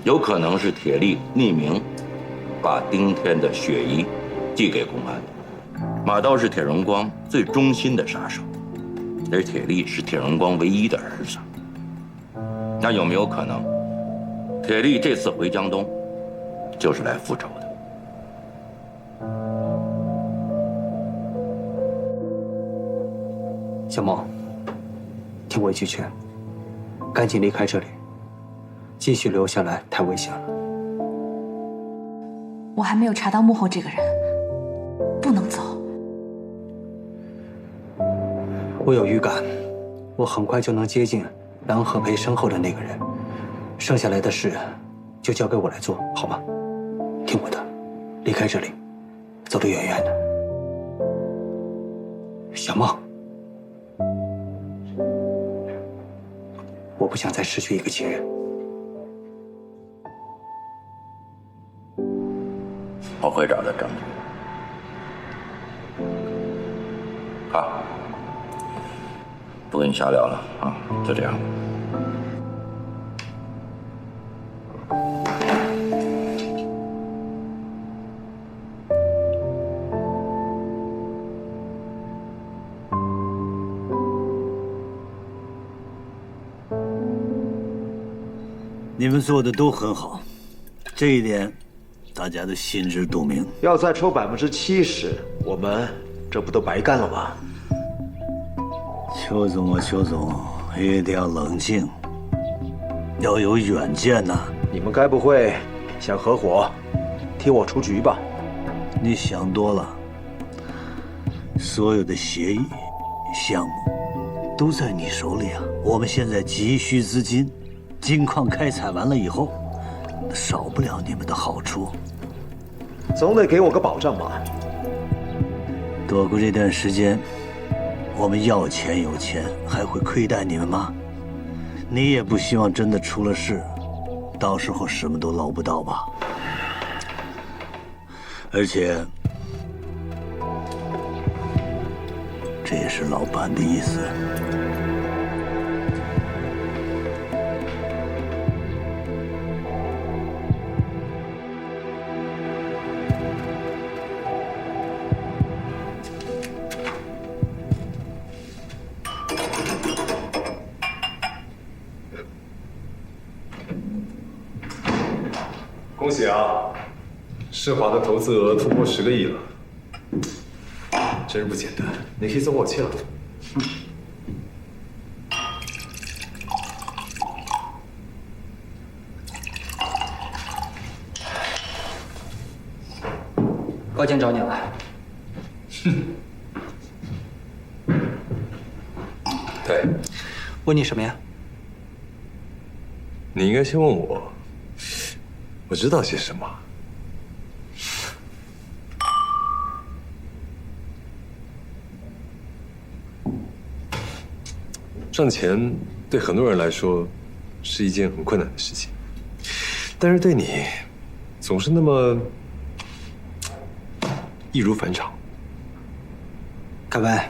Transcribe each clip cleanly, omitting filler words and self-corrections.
有可能是铁力匿名把丁天的血衣寄给公安的。马刀是铁荣光最忠心的杀手，而铁力是铁荣光唯一的儿子。那有没有可能，铁力这次回江东，就是来复仇的？小梦，听我一句劝，赶紧离开这里，继续留下来太危险了。我还没有查到幕后这个人，不能走。我有预感，我很快就能接近蓝和培身后的那个人，剩下来的事就交给我来做，好吗？听我的，离开这里，走得远远的。小梦，我不想再失去一个亲人。我会找到证据。好，不跟你瞎聊了啊，就这样。你们做的都很好，这一点大家都心知肚明。要再抽70%，我们这不都白干了吗？邱总啊，邱总，一定要冷静，要有远见呐。你们该不会想合伙替我出局吧？你想多了，所有的协议、项目都在你手里啊。我们现在急需资金。金矿开采完了以后，少不了你们的好处，总得给我个保障吧。躲过这段时间，我们要钱有钱，还会亏待你们吗？你也不希望真的出了事，到时候什么都捞不到吧？而且，这也是老板的意思。恭喜啊！世华的投资额突破10个亿了，真是不简单。你可以松口气了。高坚找你了。对，问你什么呀？你应该先问我，我知道些什么。赚钱对很多人来说是一件很困难的事情，但是对你，总是那么易如反掌。凯文，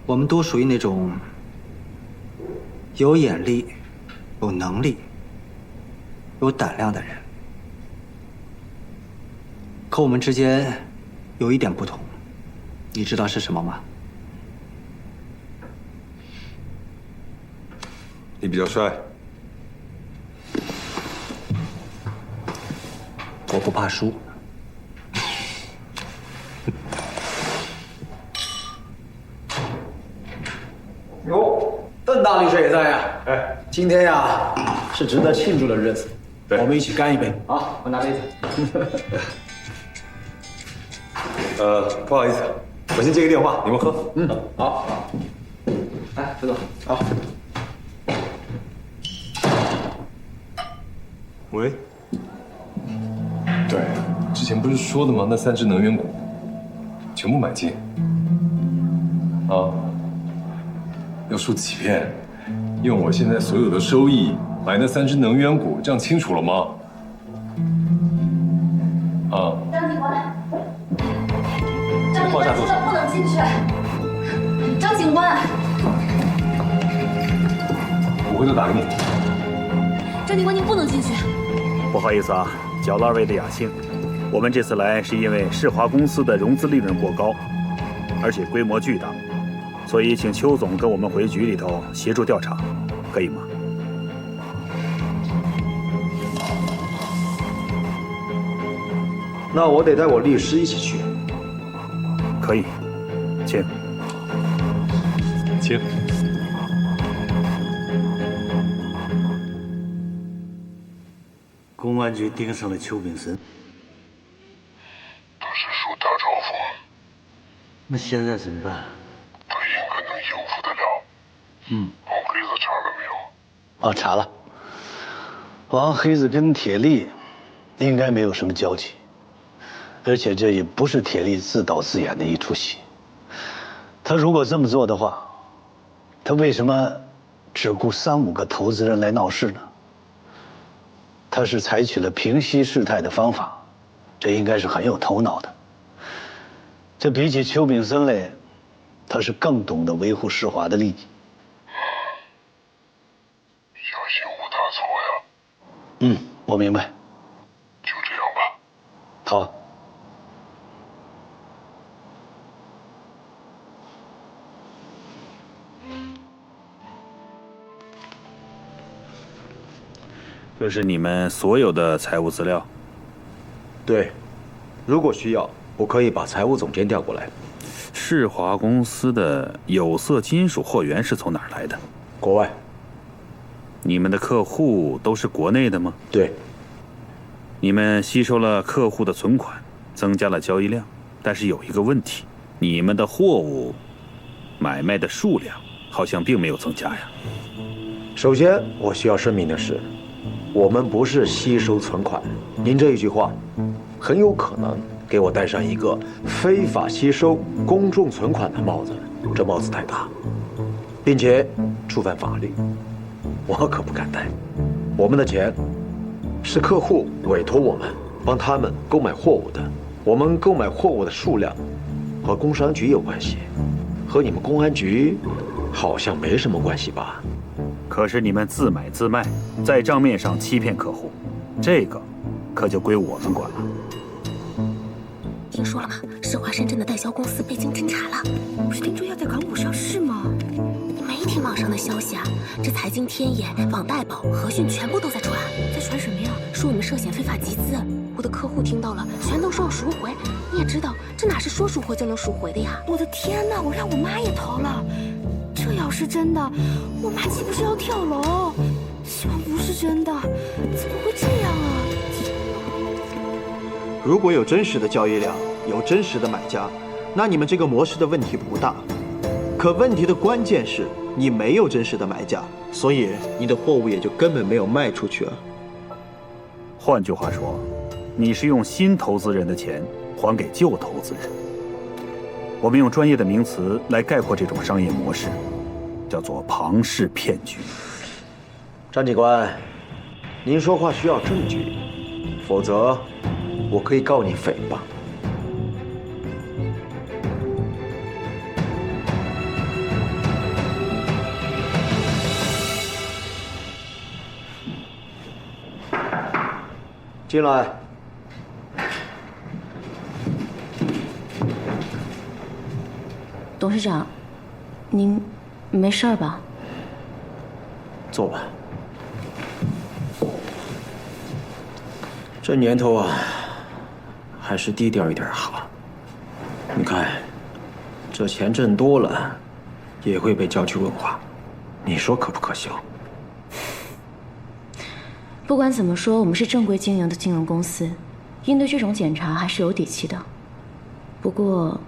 我们都属于那种有眼力、有能力、有胆量的人，可我们之间有一点不同，你知道是什么吗？你比较帅，我不怕输。哟，邓大律师也在呀！哎，今天呀是值得庆祝的日子，我们一起干一杯啊！我拿杯子。不好意思，我先接个电话，你们喝。嗯，好。来，副总，好。喂。对，之前不是说的吗？那3只能源股全部买进。啊。要输几遍？用我现在所有的收益买那3只能源股，这样清楚了吗？啊。张警官，张警官，知道不能进去。张警官，我回头打给你。张警官，您不能进去。不好意思啊，搅了2位的雅兴。我们这次来是因为世华公司的融资利润过高，而且规模巨大，所以请邱总跟我们回局里头协助调查，可以吗？那我得带我律师一起去。可以，请。请。公安局盯上了邱炳森，他是树大招风，那现在怎么办？他应该能应付得了。王黑子查了没有？哦，查了。王黑子跟铁力应该没有什么交集，而且这也不是铁力自导自演的一出戏。他如果这么做的话，他为什么只雇3、5个投资人来闹事呢？他是采取了平息事态的方法，这应该是很有头脑的。这比起邱炳森来，他是更懂得维护世华的利益。小心无大错呀。我明白。就这样吧。好。这是你们所有的财务资料。对，如果需要，我可以把财务总监调过来。世华公司的有色金属货源是从哪儿来的？国外。你们的客户都是国内的吗？对。你们吸收了客户的存款，增加了交易量，但是有一个问题，你们的货物买卖的数量好像并没有增加呀。首先，我需要声明的是，我们不是吸收存款。您这一句话，很有可能给我戴上一个非法吸收公众存款的帽子，这帽子太大，并且触犯法律，我可不敢戴。我们的钱是客户委托我们帮他们购买货物的，我们购买货物的数量和工商局有关系，和你们公安局好像没什么关系吧？可是你们自买自卖，在账面上欺骗客户，这个可就归我们管了。听说了吗？世华深圳的代销公司被经侦查了，不是听说要在港股上市吗？你没听网上的消息啊？这财经天眼、网贷宝、和讯全部都在传，在传什么呀？说我们涉嫌非法集资。我的客户听到了，全都说要赎回。你也知道，这哪是说赎回就能赎回的呀？我的天哪！我让我妈也投了，这要是真的，我妈岂不是要跳楼？希望不是真的，怎么会这样啊？如果有真实的交易量，有真实的买家，那你们这个模式的问题不大。可问题的关键是你没有真实的买家，所以你的货物也就根本没有卖出去啊。换句话说，你是用新投资人的钱还给旧投资人。我们用专业的名词来概括这种商业模式，叫做庞氏骗局。张警官，您说话需要证据，否则我可以告你诽谤。进来。董事长，您没事吧？坐吧。这年头啊，还是低调一点好。你看，这钱挣多了，也会被叫去问话，你说可不可行？不管怎么说，我们是正规经营的金融公司，应对这种检查还是有底气的。不过，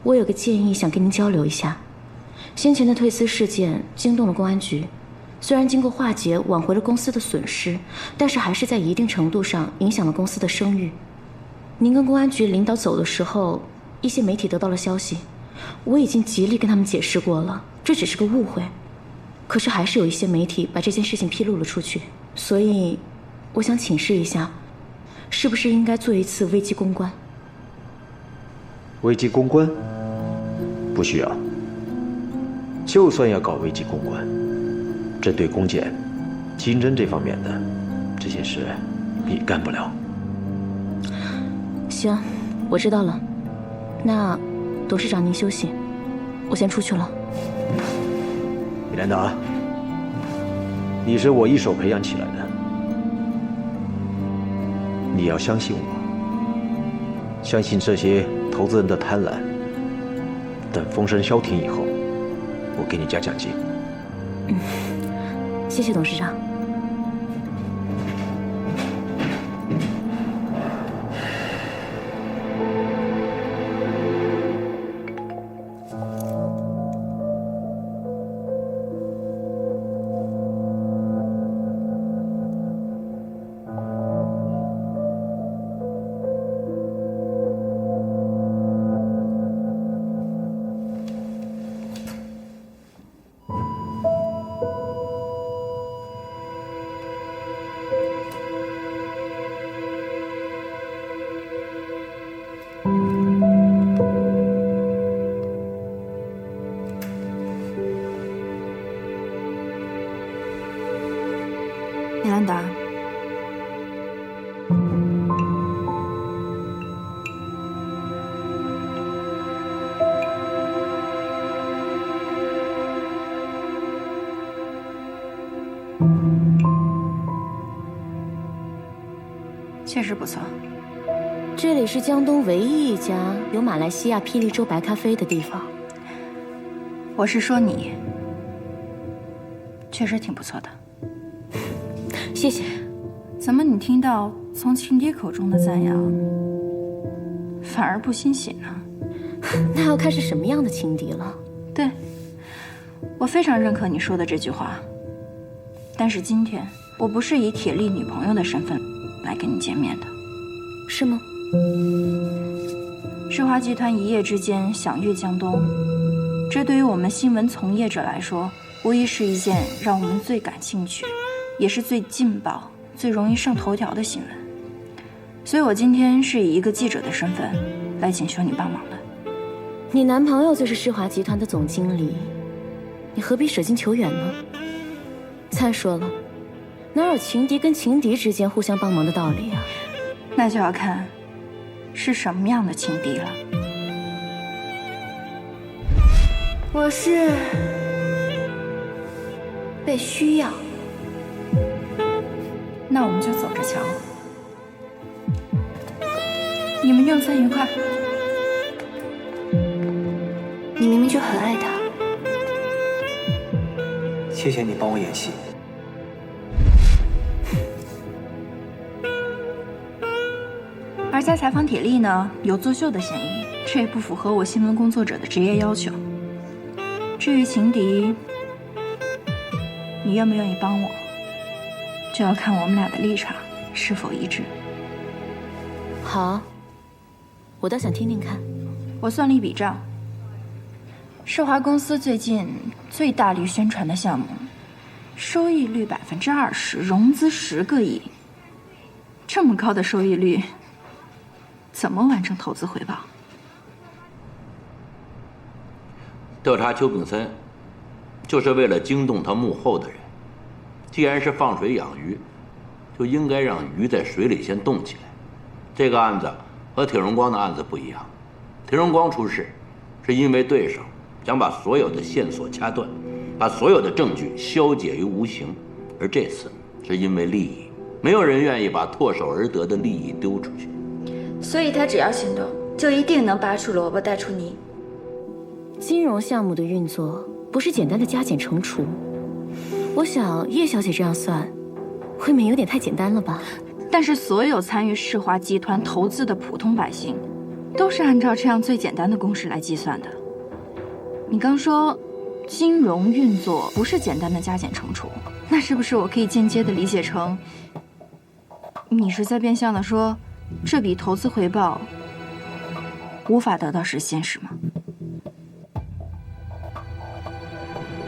我有个建议想跟您交流一下。先前的退资事件惊动了公安局，虽然经过化解挽回了公司的损失，但是还是在一定程度上影响了公司的声誉。您跟公安局领导走的时候，一些媒体得到了消息，我已经极力跟他们解释过了，这只是个误会。可是还是有一些媒体把这件事情披露了出去，所以我想请示一下，是不是应该做一次危机公关？危机公关？不需要。就算要搞危机公关，针对公检、经侦这方面的这些事，你干不了。行，我知道了。那董事长您休息，我先出去了。米兰达，你是我一手培养起来的，你要相信我，相信这些投资人的贪婪。等风声消停以后，我给你加奖金。谢谢董事长。米兰达，确实不错。这里是江东唯一一家有马来西亚霹雳州白咖啡的地方。我是说你，确实挺不错的。谢谢。怎么你听到从情敌口中的赞扬，反而不欣喜呢？那要看是什么样的情敌了。对，我非常认可你说的这句话。但是今天我不是以铁力女朋友的身份来跟你见面的，是吗？世华集团一夜之间享誉江东，这对于我们新闻从业者来说，无疑是一件让我们最感兴趣，也是最劲爆、最容易上头条的新闻。所以我今天是以一个记者的身份来请求你帮忙的。你男朋友就是世华集团的总经理，你何必舍近求远呢？再说了，哪有情敌跟情敌之间互相帮忙的道理啊？那就要看是什么样的情敌了。我是被需要。那我们就走着瞧。你们用餐愉快。你明明就很爱他。谢谢你帮我演戏。而家采访铁力呢，有作秀的嫌疑，这也不符合我新闻工作者的职业要求。至于情敌，你愿不愿意帮我，就要看我们俩的立场是否一致。好，我倒想听听看。我算了一笔账，世华公司最近最大力宣传的项目，收益率20%，融资10个亿，这么高的收益率，怎么完成投资回报？调查邱炳森，就是为了惊动他幕后的人。既然是放水养鱼，就应该让鱼在水里先动起来。这个案子和铁荣光的案子不一样，铁荣光出事，是因为对手想把所有的线索掐断，把所有的证据消解于无形，而这次是因为利益，没有人愿意把唾手而得的利益丢出去。所以他只要行动，就一定能拔出萝卜带出泥。金融项目的运作不是简单的加减乘除，我想叶小姐这样算，未免有点太简单了吧？但是所有参与世华集团投资的普通百姓，都是按照这样最简单的公式来计算的。你刚说金融运作不是简单的加减乘除，那是不是我可以间接的理解成，你是在变相的说，这笔投资回报无法得到实现，是吗？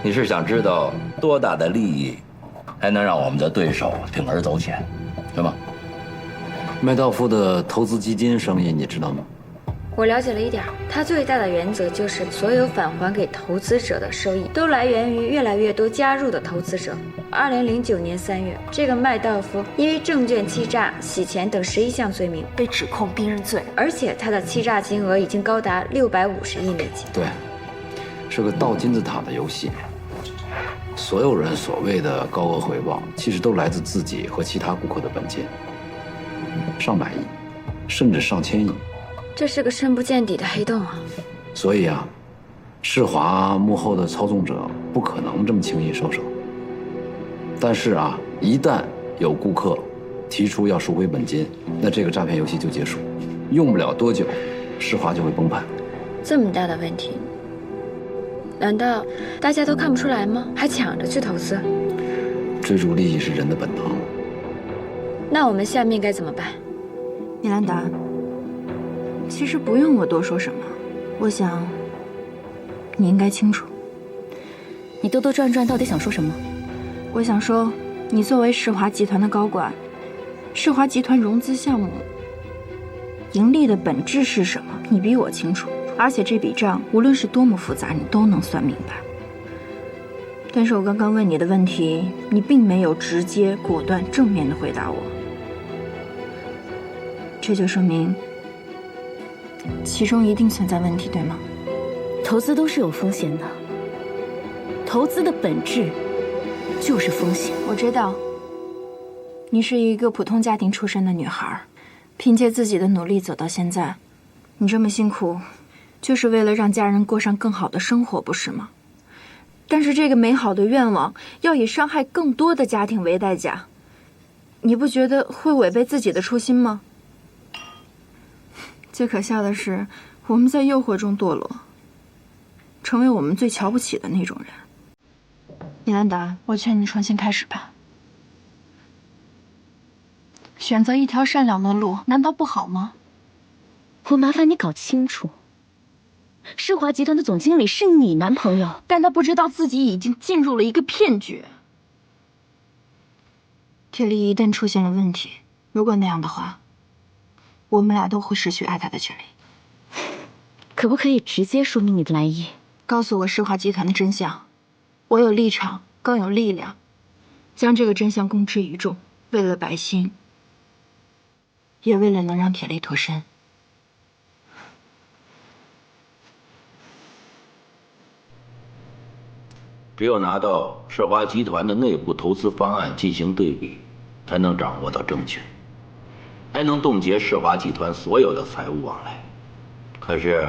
你是想知道多大的利益，才能让我们的对手铤而走险，是吗？麦道夫的投资基金生意你知道吗？我了解了一点，他最大的原则就是所有返还给投资者的收益都来源于越来越多加入的投资者。2009年3月，这个麦道夫因为证券欺诈、洗钱等11项罪名被指控并认罪，而且他的欺诈金额已经高达650亿美金。对，是个倒金字塔的游戏。所有人所谓的高额回报，其实都来自自己和其他顾客的本金，上百亿，甚至上千亿。这是个深不见底的黑洞啊！所以啊，世华幕后的操纵者不可能这么轻易收手。但是啊，一旦有顾客提出要赎回本金，那这个诈骗游戏就结束，用不了多久，世华就会崩盘。这么大的问题，难道大家都看不出来吗？还抢着去投资？追逐利益是人的本能。那我们下面该怎么办？米兰达，其实不用我多说什么，我想你应该清楚。你兜兜转转到底想说什么？我想说，你作为世华集团的高管，世华集团融资项目盈利的本质是什么？你比我清楚，而且这笔账无论是多么复杂，你都能算明白。但是我刚刚问你的问题，你并没有直接、果断、正面的回答我，这就说明其中一定存在问题，对吗？投资都是有风险的，投资的本质就是风险。我知道，你是一个普通家庭出身的女孩，凭借自己的努力走到现在，你这么辛苦，就是为了让家人过上更好的生活，不是吗？但是这个美好的愿望要以伤害更多的家庭为代价，你不觉得会违背自己的初心吗？最可笑的是，我们在诱惑中堕落，成为我们最瞧不起的那种人。米兰达，我劝你重新开始吧，选择一条善良的路，难道不好吗？我麻烦你搞清楚，世华集团的总经理是你男朋友，但他不知道自己已经进入了一个骗局。铁力一旦出现了问题，如果那样的话，我们俩都会失去爱他的权利。可不可以直接说明你的来意？告诉我世华集团的真相，我有立场，更有力量，将这个真相公之于众，为了百姓，也为了能让铁力脱身。只有拿到世华集团的内部投资方案进行对比，才能掌握到证据，还能冻结世华集团所有的财务往来。可是，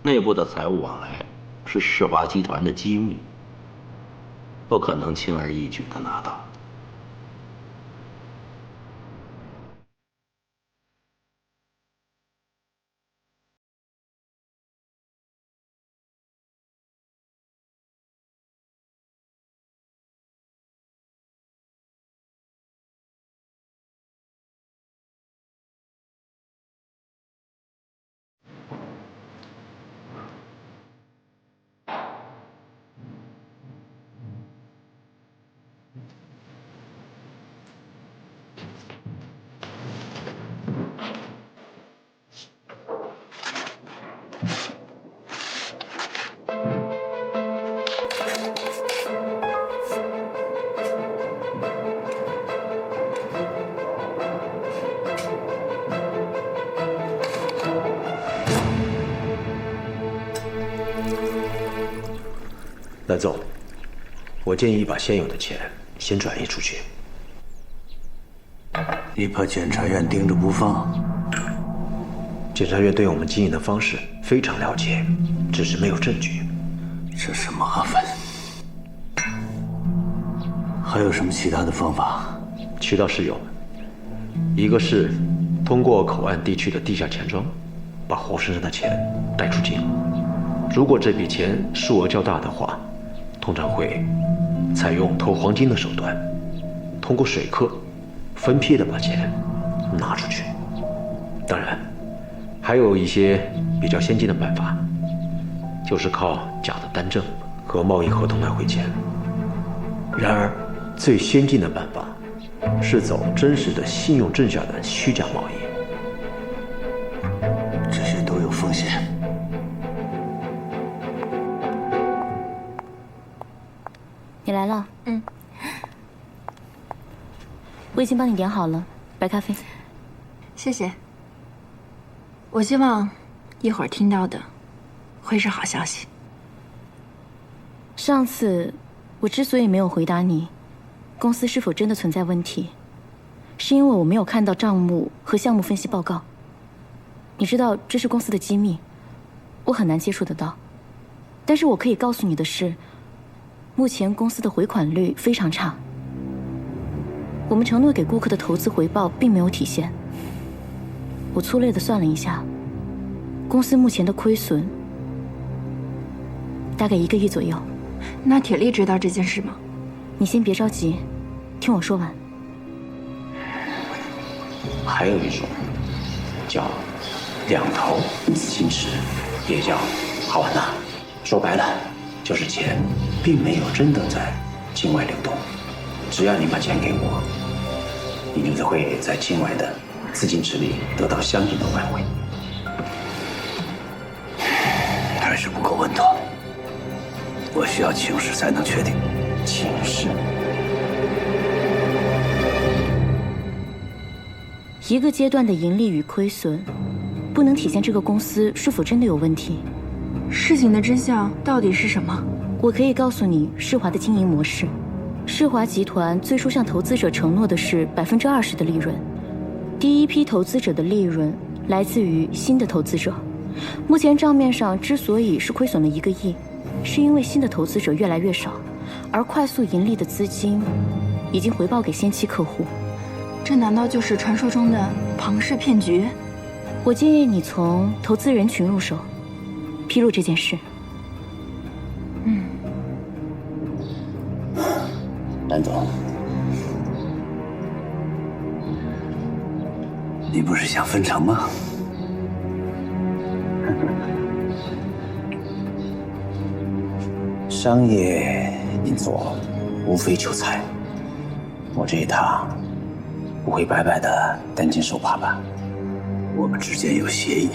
内部的财务往来是世华集团的机密，不可能轻而易举的拿到。蓝总，我建议把现有的钱先转移出去。你把检察院盯着不放？检察院对我们经营的方式非常了解，只是没有证据。这是麻烦。还有什么其他的方法？渠道是有，一个是通过口岸地区的地下钱庄，把活生生的钱带出境。如果这笔钱数额较大的话，通常会采用投黄金的手段，通过水客分批的把钱拿出去。当然，还有一些比较先进的办法，就是靠假的单证和贸易合同来汇钱。然而，最先进的办法是走真实的信用证下的虚假贸易。这些都有来了。我已经帮你点好了白咖啡。谢谢。我希望一会儿听到的会是好消息。上次我之所以没有回答你，公司是否真的存在问题，是因为我没有看到账目和项目分析报告。你知道这是公司的机密，我很难接触得到。但是我可以告诉你的是，目前公司的回款率非常差，我们承诺给顾客的投资回报并没有体现。我粗略地算了一下，公司目前的亏损大概1个亿左右。那铁力知道这件事吗？你先别着急，听我说完。还有一种叫两头资金池，也叫好玩呐。说白了，就是钱并没有真的在境外流动，只要你把钱给我，你就会在境外的资金池里得到相应的外汇。还是不够稳妥，我需要情势才能确定。情势。一个阶段的盈利与亏损，不能体现这个公司是否真的有问题。事情的真相到底是什么？我可以告诉你世华的经营模式。世华集团最初向投资者承诺的是20%的利润，第一批投资者的利润来自于新的投资者。目前账面上之所以是亏损了1个亿，是因为新的投资者越来越少，而快速盈利的资金已经回报给先期客户。这难道就是传说中的庞氏骗局？我建议你从投资人群入手，披露这件事。蓝总，你不是想分成吗？商业运作无非求财，我这一趟不会白白的担惊受怕吧？我们之间有协议，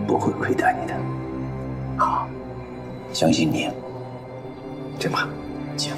不会亏待你的。好，相信你。这吧，请。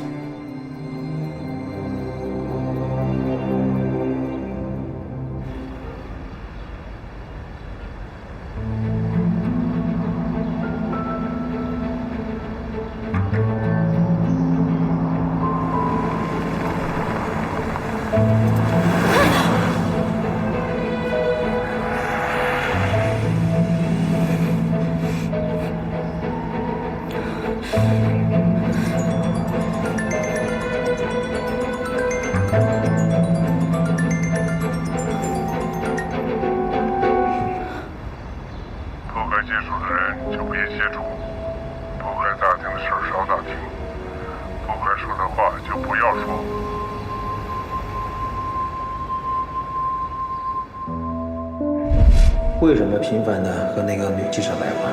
为什么频繁的和那个女记者来往？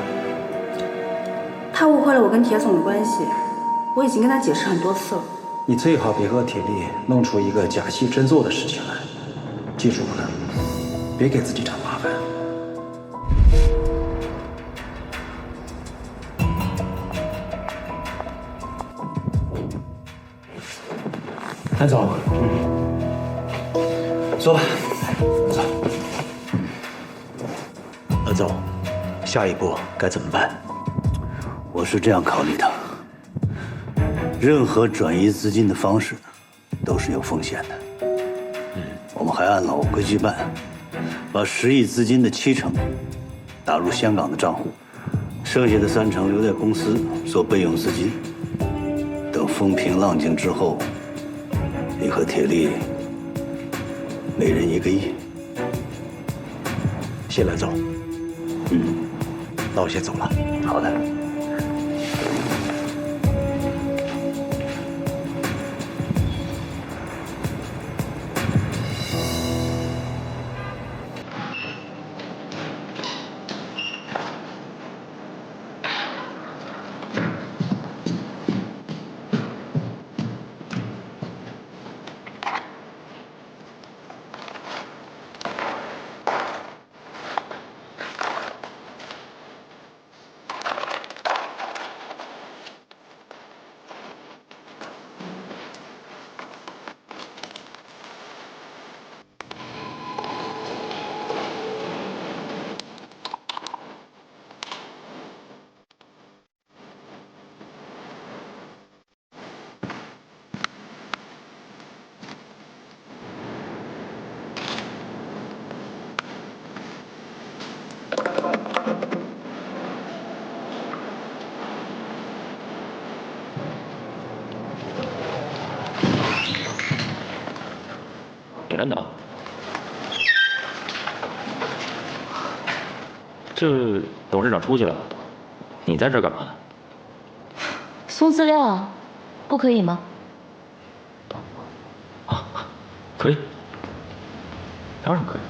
他误会了我跟铁总的关系，我已经跟他解释很多次了。你最好别和铁力弄出一个假戏真做的事情来，记住了，别给自己找麻烦。韩总，坐吧，走。蓝总，下一步该怎么办？我是这样考虑的：任何转移资金的方式都是有风险的。我们还按老规矩办，把10亿资金的70%打入香港的账户，剩下的30%留在公司做备用资金。等风平浪静之后，你和铁力每人1个亿。谢蓝总。那我先走了。好的。这董事长出去了，你在这儿干嘛呢？送资料，不可以吗？可以，当然可以。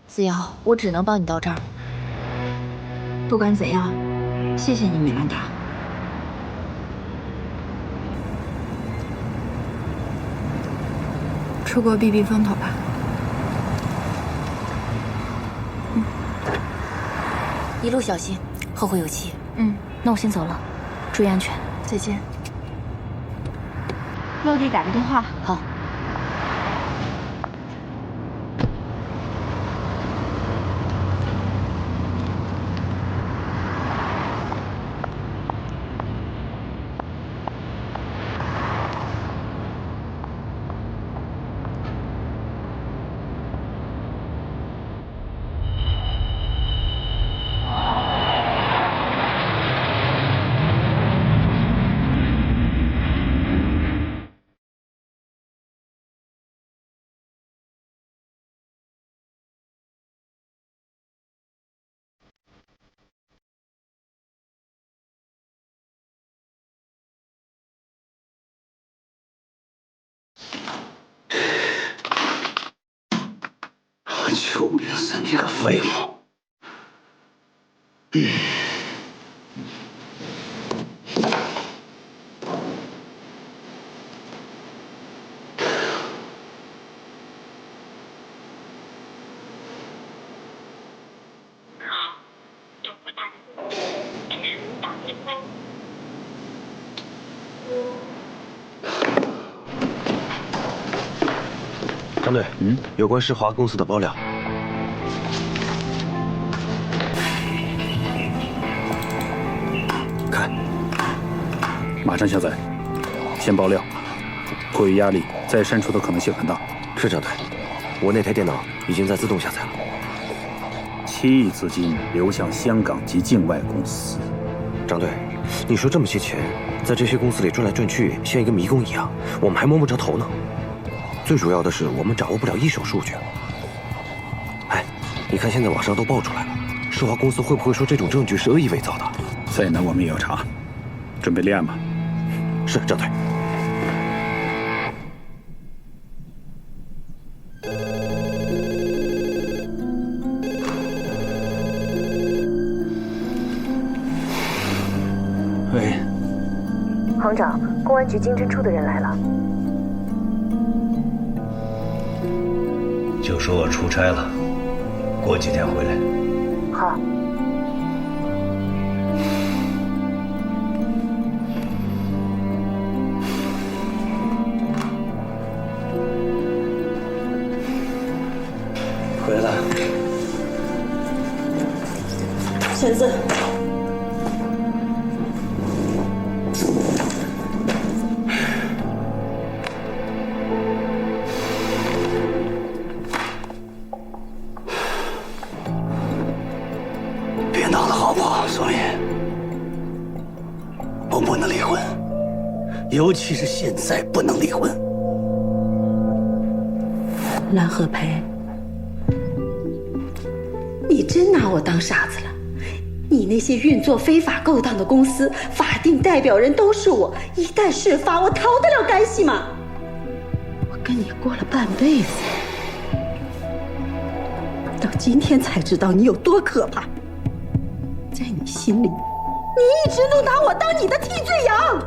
子瑶，我只能帮你到这儿。不管怎样，谢谢你，米兰达。出国避避风头吧。一路小心，后会有期。那我先走了，注意安全。再见。落地打个电话。好。救命死你个废物！张队，有关世华公司的爆料。看，马上下载，先爆料，迫于压力，再删除的可能性很大。是张队，我那台电脑已经在自动下载了。7亿资金流向香港及境外公司。张队，你说这么些钱在这些公司里转来转去，像一个迷宫一样，我们还摸不着头呢。最主要的是，我们掌握不了一手数据。哎，你看现在网上都爆出来了，世华公司会不会说这种证据是恶意伪造的？再难我们也要查，准备立案吧。是，张队。喂，行长，公安局经侦处的人来了。就说我出差了，过几天回来。好。回来了。签字。别闹了，好不好，苏敏？我不能离婚，尤其是现在不能离婚。蓝和培，你真拿我当傻子了？你那些运作非法勾当的公司，法定代表人都是我，一旦事发，我逃得了干系吗？我跟你过了半辈子，到今天才知道你有多可怕。在你心里，你一直都拿我当你的替罪羊。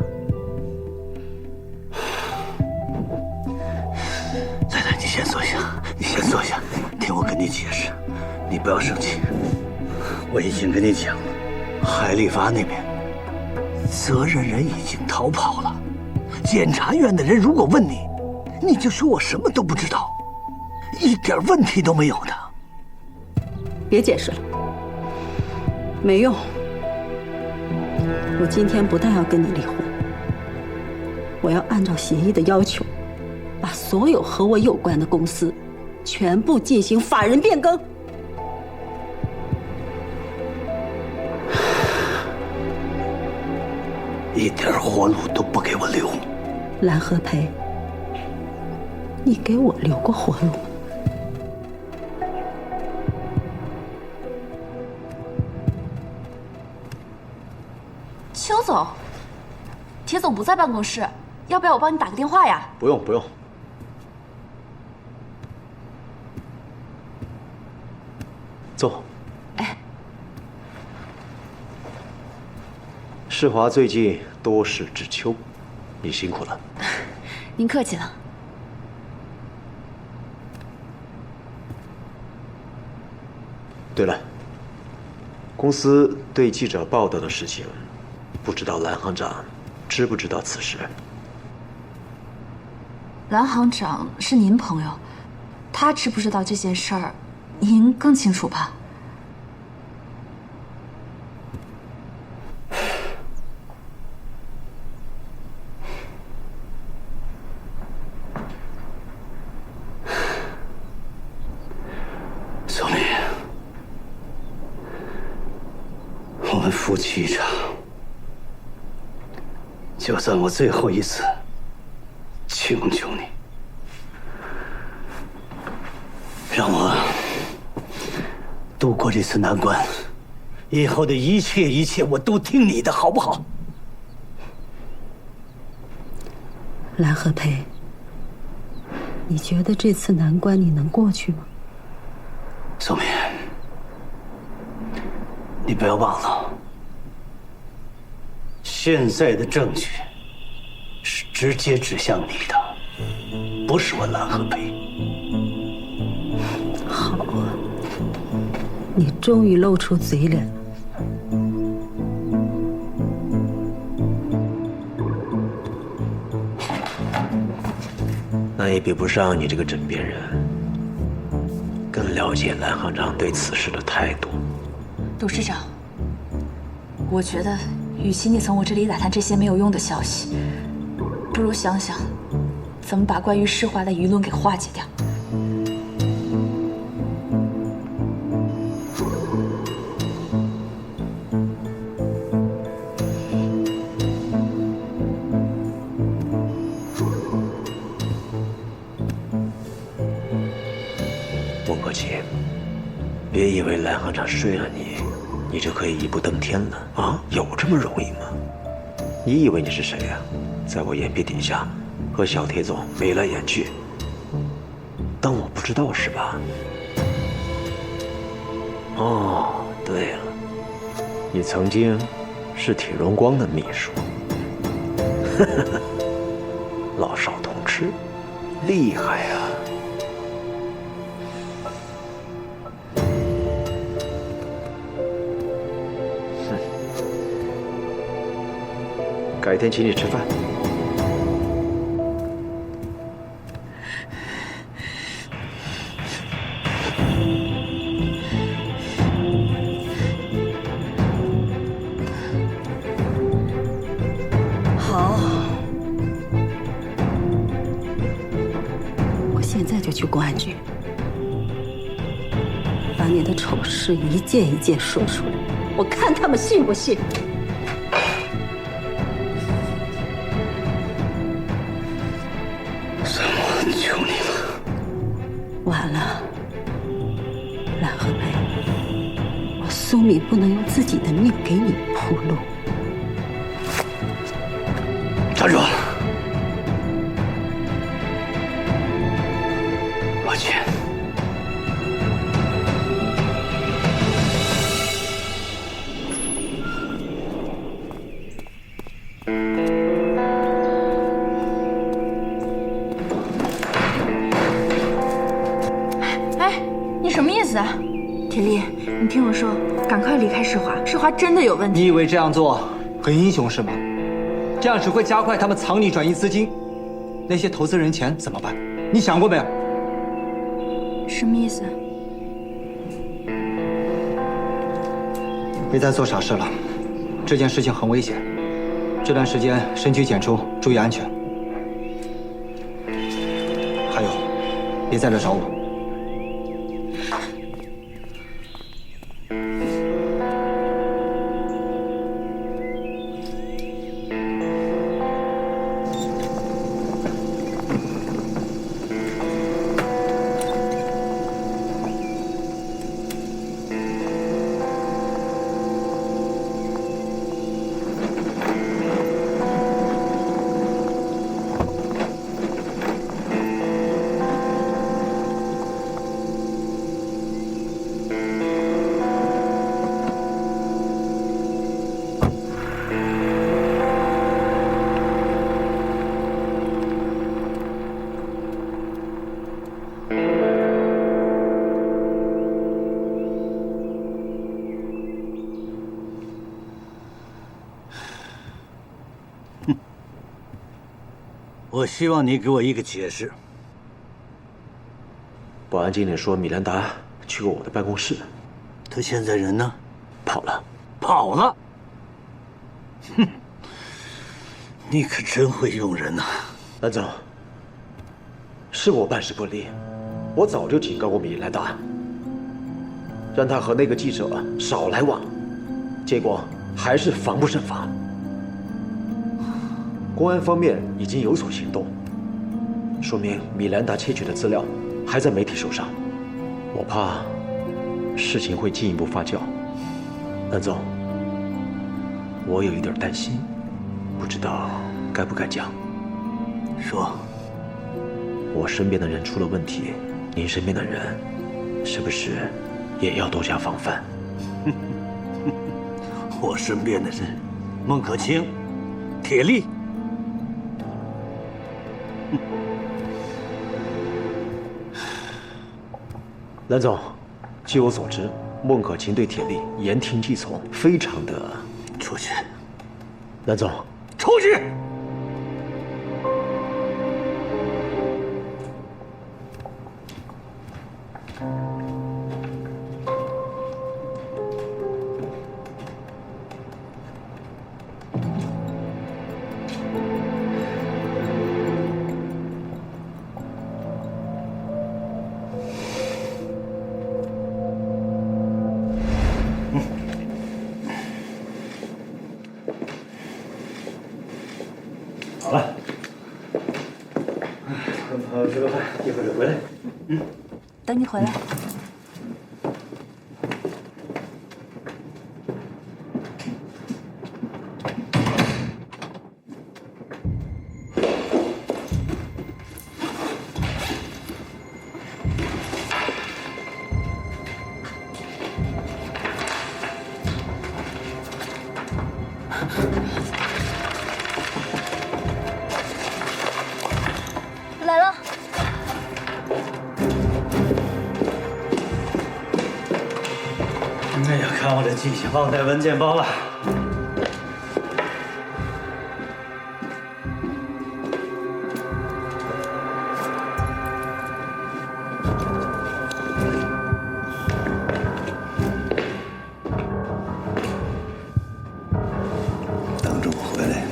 再来，你先坐下，你先坐下，听我跟你解释，你不要生气。我已经跟你讲了，海立发那边责任人已经逃跑了。检察院的人如果问你，你就说我什么都不知道，一点问题都没有的。别解释了，没用。我今天不但要跟你离婚，我要按照协议的要求，把所有和我有关的公司全部进行法人变更。一点活路都不给我留。蓝和培，你给我留过活路吗？邱总，铁总不在办公室，要不要我帮你打个电话呀？不用不用。坐。哎，世华最近多事之秋，你辛苦了。您客气了。对了，公司对记者报道的事情，不知道蓝行长知不知道此事？蓝行长是您朋友，他知不知道这件事儿，您更清楚吧？宋林，我们夫妻一场，就算我最后一次，求求你，让我度过这次难关，以后的一切我都听你的，好不好？蓝和培，你觉得这次难关你能过去吗？宋敏，你不要忘了，现在的证据是直接指向你的，不是我蓝和培。好啊，你终于露出嘴脸了。那也比不上你这个枕边人更了解蓝行长对此事的态度。董事长，我觉得，与其你从我这里打探这些没有用的消息，不如想想怎么把关于世华的舆论给化解掉。孟可琪，别以为蓝行长睡了你，你就可以一步登天了啊！有这么容易吗？你以为你是谁呀？在我眼皮底下和小铁总眉来眼去，当我不知道是吧？哦，对了，你曾经是铁荣光的秘书，老少通吃，厉害呀！改天请你吃饭。好，我现在就去公安局，把你的丑事一件一件说出来，我看他们信不信。求你了！完了，蓝和培，我苏敏不能用自己的命给你铺路。站住！我去。什么意思啊，铁力？你听我说，赶快离开世华，世华真的有问题。你以为这样做很英雄是吗？这样只会加快他们藏匿转移资金，那些投资人钱怎么办？你想过没有？什么意思？别再做傻事了，这件事情很危险。这段时间深居简出，注意安全。还有，别再来找我。 我希望你给我一个解释。保安经理说米兰达去过我的办公室，他现在人呢？跑了。跑了？哼，你可真会用人呐，蓝总。是我办事不力，我早就警告过米兰达，让他和那个记者少来往，结果还是防不胜防。 公安方面已经有所行动，说明米兰达窃取的资料还在媒体手上，我怕事情会进一步发酵。蓝总，我有一点担心，不知道该不该讲。说，我身边的人出了问题，您身边的人是不是也要多加防范？我身边的人，孟可卿、铁力。 蓝总，据我所知，孟可卿对铁力言听计从，非常的……出去。蓝总，出去。好了，跟朋友吃个饭，一会儿就回来。等你回来。来了。哎呀，看我这记性，忘带文件包了。等着我回来。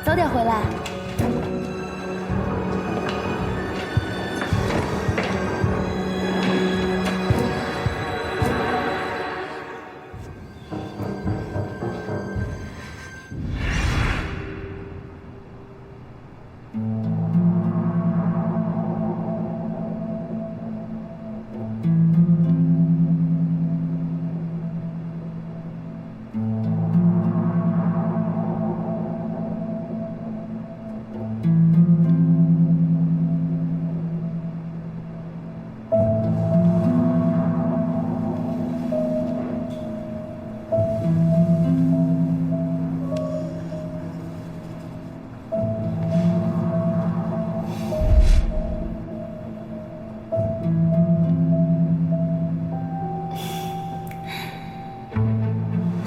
早点回来。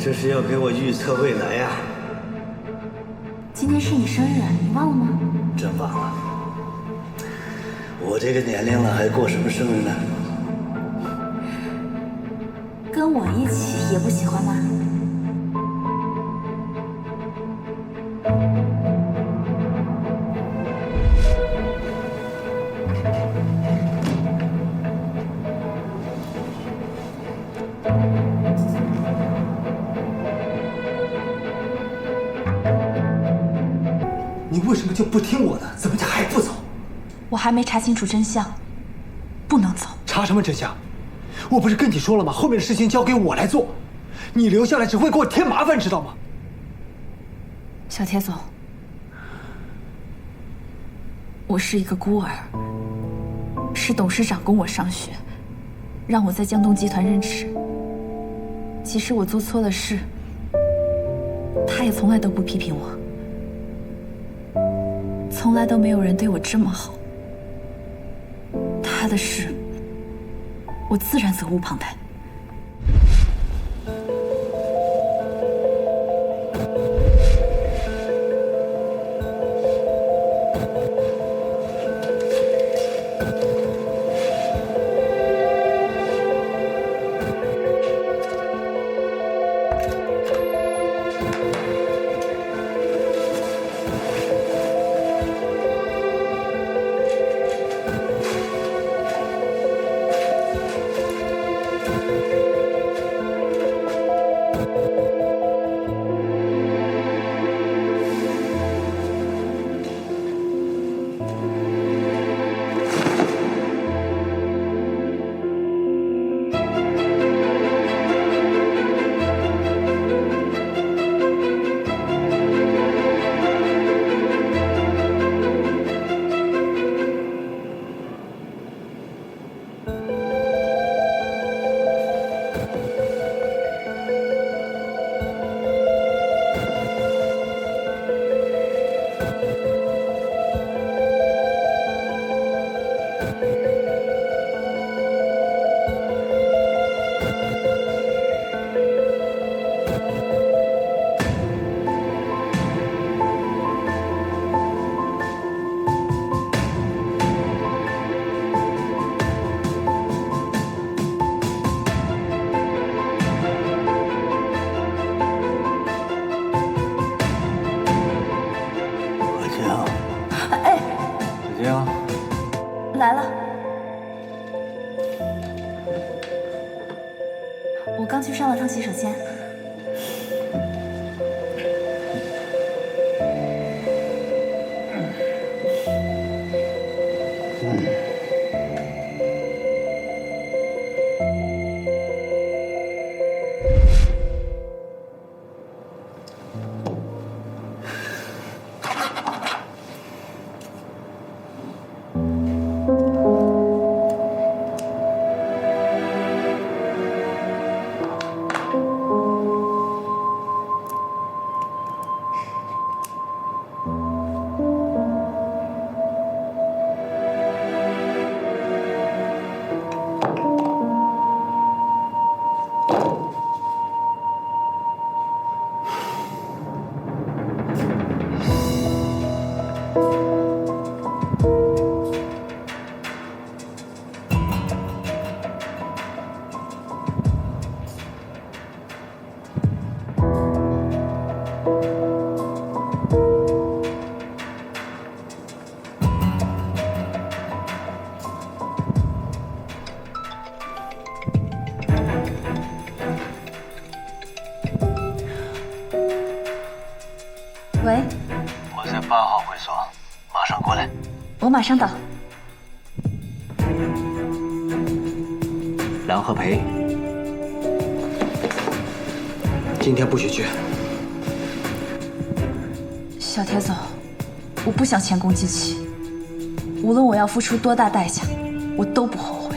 这是要给我预测未来呀！今天是你生日，你忘了吗？真忘了。我这个年龄了，还过什么生日呢？跟我一起也不喜欢吗？你为什么就不听我的？怎么就还不走？我还没查清楚真相，不能走。查什么真相？我不是跟你说了吗？后面的事情交给我来做，你留下来只会给我添麻烦，知道吗？小铁总，我是一个孤儿，是董事长供我上学，让我在江东集团任职。即使我做错了事，他也从来都不批评我。从来都没有人对我这么好，他的事，我自然责无旁贷。来了，我刚去上了趟洗手间。喂，我在8号会所，马上过来。我马上到。梁和培，今天不许去。小铁总，我不想前功尽弃，无论我要付出多大代价，我都不后悔。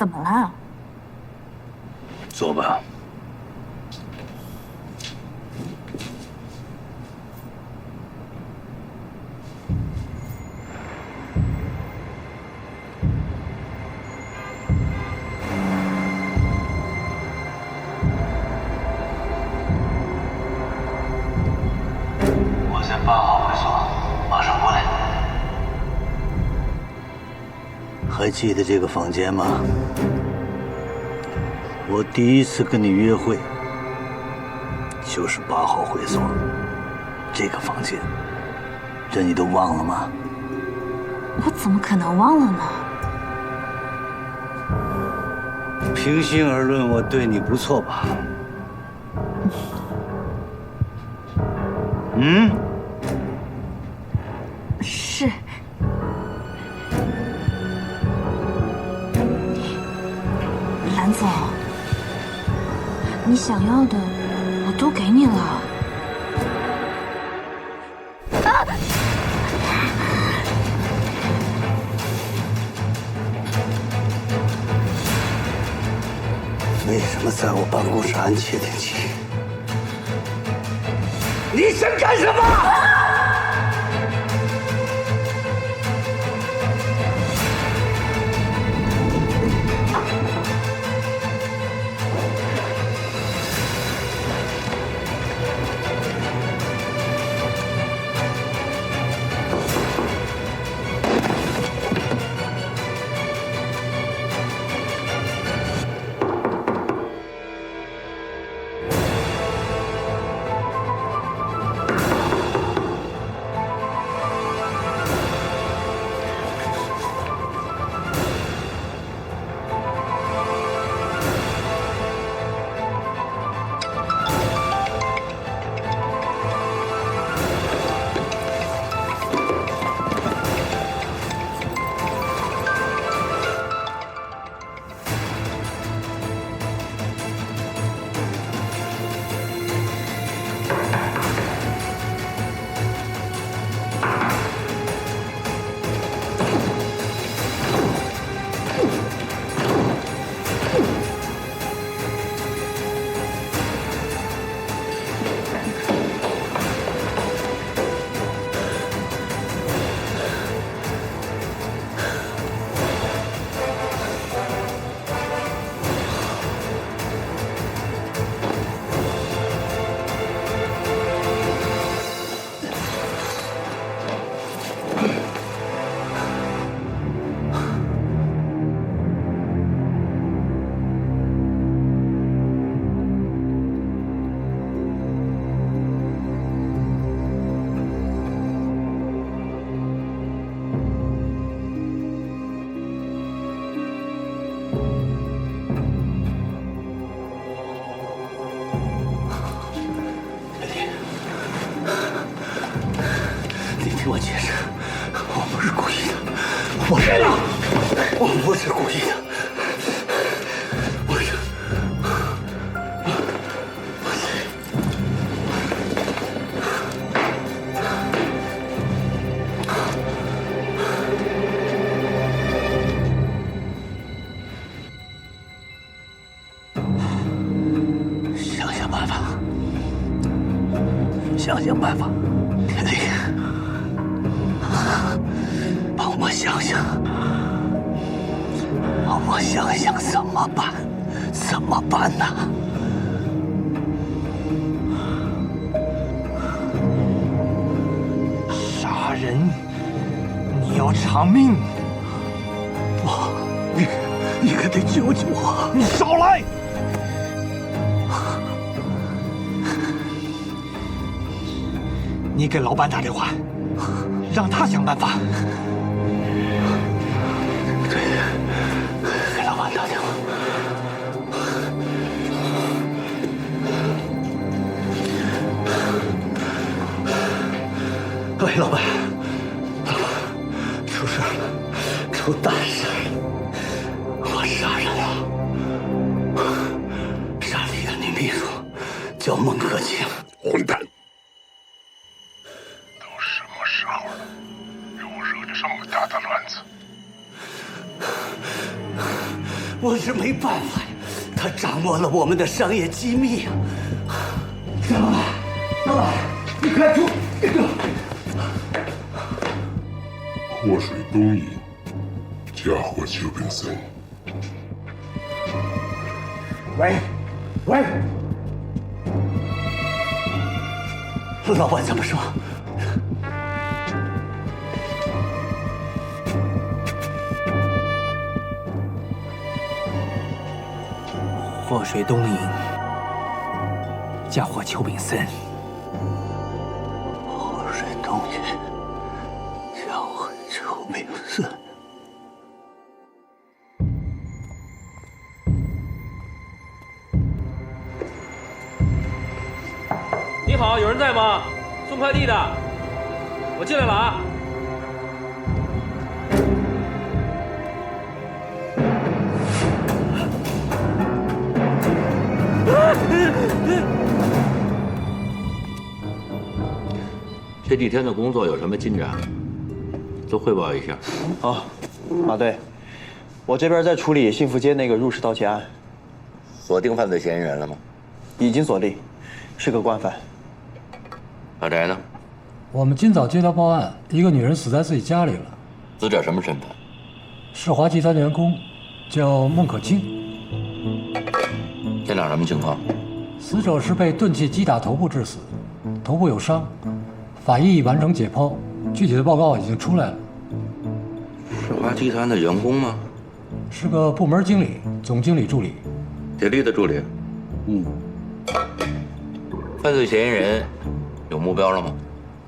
怎么了？坐吧。我在8号会所，马上过来。还记得这个房间吗？我第一次跟你约会，就是8号会所这个房间，这你都忘了吗？我怎么可能忘了呢？平心而论，我对你不错吧？嗯？是。蓝总，你想要的我都给你了。啊！为什么在我办公室安窃听器？你想干什么？听我解释，我不是故意的，我不是故意的，想想办法，铁力，帮我想想，怎么办呢？杀人，你要偿命！你可得救救我！你少来！你给老板打电话，让他想办法。对，给老板打电话。喂，老板，出事了，出大事了！我杀人了，杀了一个女秘书，叫孟可清。混蛋！都什么时候了，给我惹这么大的乱子！我是没办法呀，他掌握了我们的商业机密呀。张老板，老板，你快出！祸水东引，嫁祸邱炳森。喂，老板怎么说？祸水东引，嫁祸邱炳森。祸水东引，嫁祸邱炳森。你好，有人在吗？送快递的，我进来了啊。这几天的工作有什么进展？都汇报一下。好，马队，我这边在处理幸福街那个入室盗窃案。锁定犯罪嫌疑人了吗？已经锁定，是个惯犯。老翟呢？我们今早接到报案，一个女人死在自己家里了。死者什么身份？世华集团员工，叫孟可清。现场什么情况？死者是被钝器击打头部致死，头部有伤，法医已完成解剖，具体的报告已经出来了。世华集团的员工吗？是个部门经理，总经理助理。铁力的助理。犯罪嫌疑人有目标了吗？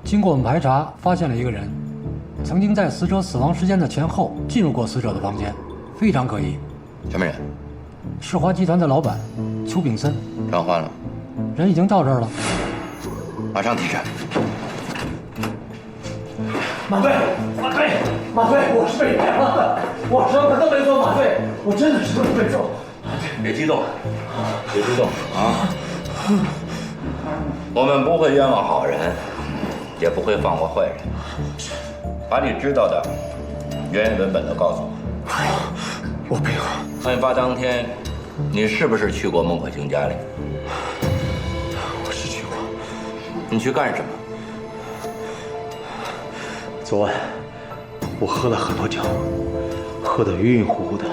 经过我们排查，发现了一个人，曾经在死者死亡时间的前后进入过死者的房间，非常可疑。什么人？世华集团的老板邱炳森。传唤了。人已经到这儿了。马上提审。马队，我是被骗了，我什么都没做，马队，我真的什么都没做。别激动，别激动啊！我们不会冤枉好人，也不会放过坏人。把你知道的原原本本的告诉我。我没有。案发当天，你是不是去过孟可清家里？我是去过。你去干什么？昨晚我喝了很多酒，喝得晕晕乎乎的。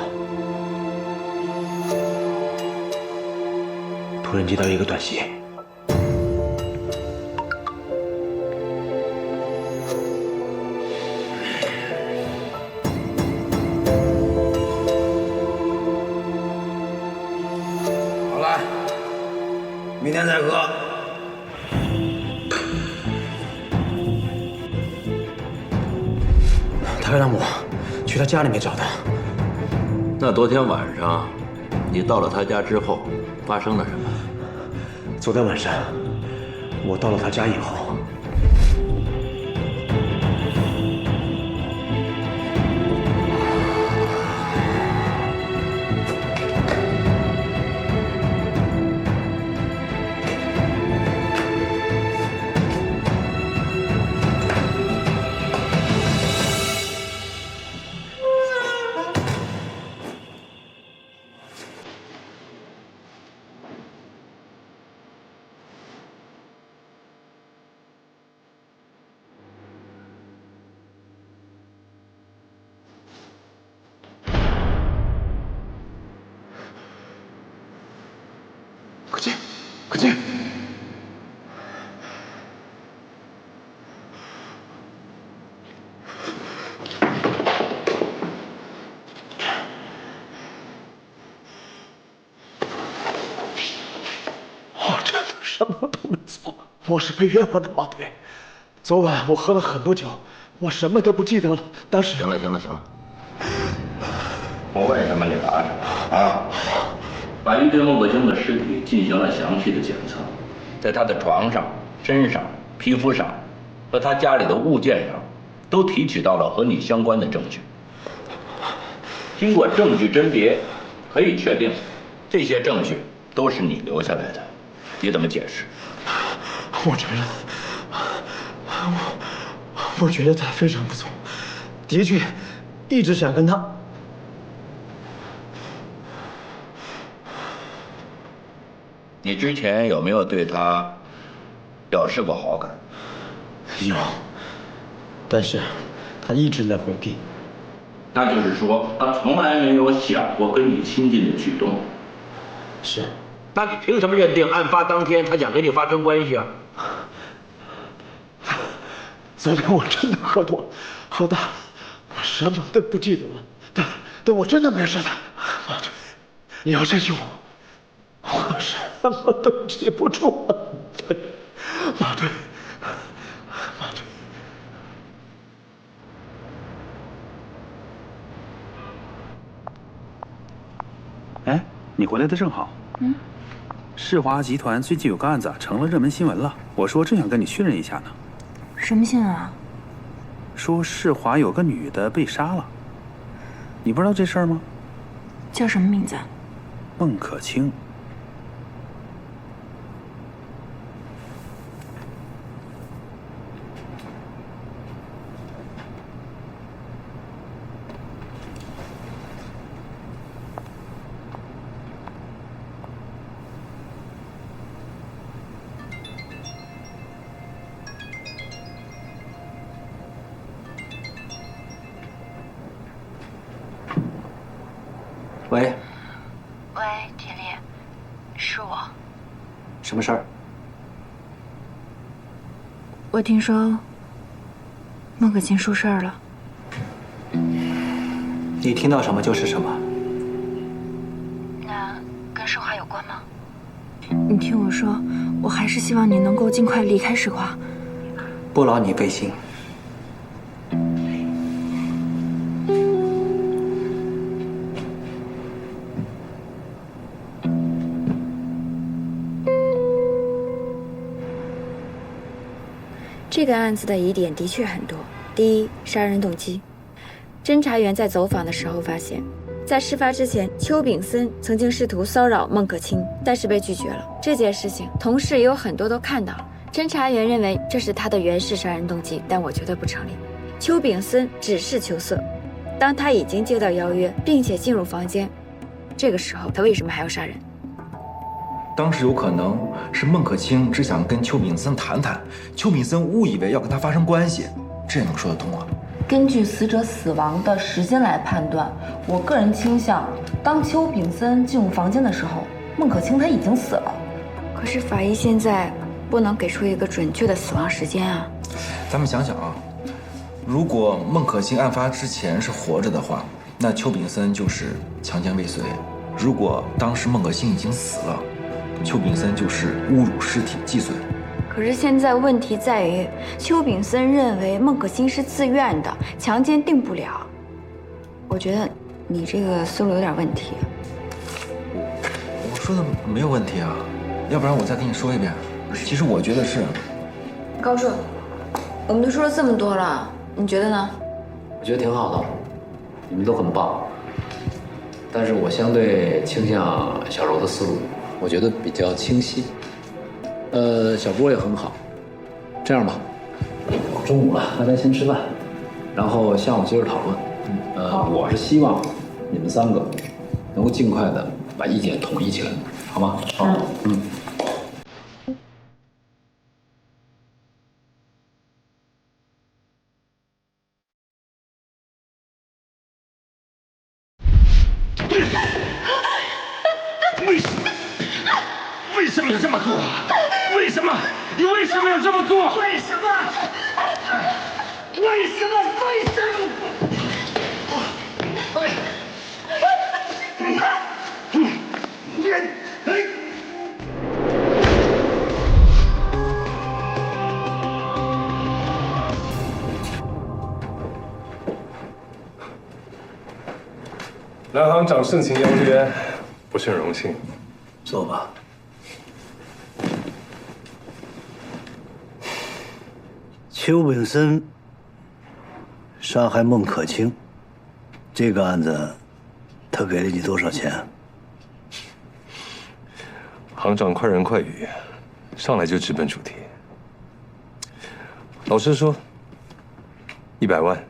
突然接到一个短信，好了，明天再喝。他让我去他家里面找他。那昨天晚上，你到了他家之后，发生了什么？昨天晚上，我到了他家以后，可清，我真的什么都没做，我是被冤枉的，马队。昨晚我喝了很多酒，我什么都不记得了。当时……行了，我问什么你答什么啊！法医对孟可清的尸体进行了详细的检测，在他的床上、身上、皮肤上和他家里的物件上，都提取到了和你相关的证据。经过证据甄别，可以确定，这些证据都是你留下来的。你怎么解释？我觉得他非常不错，的确，一直想跟他。你之前有没有对他表示过好感？有，但是他一直在回避。那就是说，他从来没有想过跟你亲近的举动。是，那你凭什么认定案发当天他想跟你发生关系啊？昨天我真的喝多，喝大，我什么都不记得了。但我真的没事的。马队，你要相信我，我什么都记不住了。马队，马队。哎，你回来的正好。世华集团最近有个案子成了热门新闻了，我说正想跟你确认一下呢。什么新闻啊？说世华有个女的被杀了，你不知道这事儿吗？叫什么名字？孟可卿。喂，喂，田丽，是我。什么事儿？我听说孟可卿出事儿了。你听到什么就是什么。那跟世华有关吗？你听我说，我还是希望你能够尽快离开世华。不劳你费心。这个案子的疑点的确很多。第一，杀人动机。侦查员在走访的时候发现，在事发之前，邱炳森曾经试图骚扰孟可卿，但是被拒绝了。这件事情，同事也有很多都看到了。侦查员认为这是他的原始杀人动机，但我觉得不成立。邱炳森只是求色，当他已经接到邀约，并且进入房间，这个时候他为什么还要杀人？当时有可能是孟可卿只想跟邱炳森谈谈，邱炳森误以为要跟他发生关系，这也能说得通啊。根据死者死亡的时间来判断，我个人倾向，当邱炳森进入房间的时候，孟可卿他已经死了。可是法医现在不能给出一个准确的死亡时间啊。咱们想想啊，如果孟可卿案发之前是活着的话，那邱炳森就是强奸未遂；如果当时孟可卿已经死了，邱炳森就是侮辱尸体既遂。可是现在问题在于，邱炳森认为孟可卿是自愿的，强奸定不了。我觉得你这个思路有点问题。我说的没有问题啊，要不然我再跟你说一遍。其实我觉得是。高顺，我们都说了这么多了，你觉得呢？我觉得挺好的，你们都很棒。但是我相对倾向小柔的思路。我觉得比较清晰，小波也很好。这样吧，中午了，大家先吃饭，然后下午接着讨论。我是希望你们三个能够尽快的把意见统一起来，好吗？好，为什么要这么做？为什么？你为什么要这么做？为什么？为什么？为什么？蓝行长盛情邀约，不是很荣幸。坐吧。邱炳森杀害孟可卿，这个案子，他给了你多少钱？行长快人快语，上来就直奔主题。老实说，100万，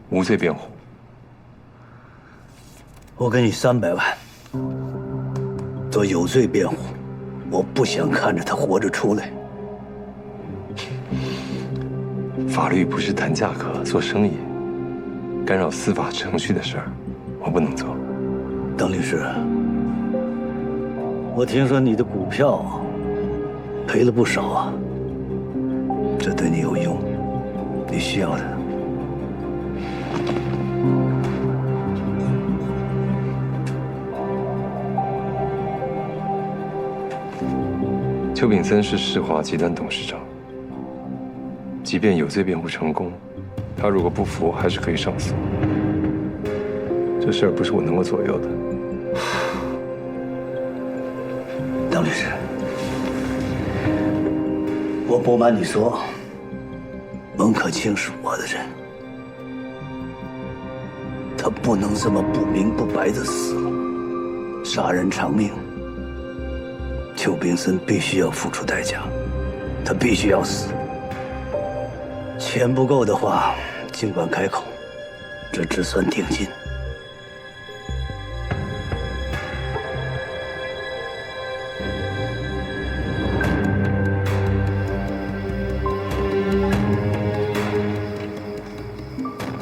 无罪辩护。我给你300万，做有罪辩护，我不想看着他活着出来。法律不是谈价格、做生意，干扰司法程序的事儿，我不能做。邓律师，我听说你的股票赔了不少啊，这对你有用，你需要的。邱炳森是世华集团董事长，即便有罪辩护成功，他如果不服，还是可以上诉。这事儿不是我能够左右的。邓律师，我不瞒你说，孟可卿是我的人，他不能这么不明不白的死，杀人偿命。邱炳森必须要付出代价，他必须要死。钱不够的话，尽管开口，这只算定金。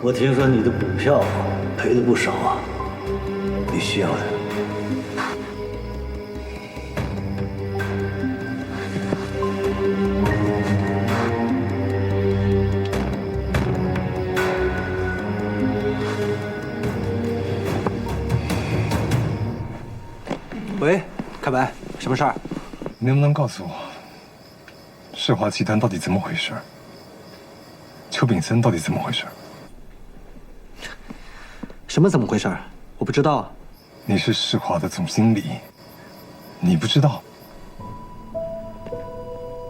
我听说你的股票赔了不少啊，你需要的。喂，凯白，什么事儿？你能不能告诉我，世华集团到底怎么回事？邱炳森到底怎么回事？什么怎么回事？我不知道啊。你是世华的总经理，你不知道？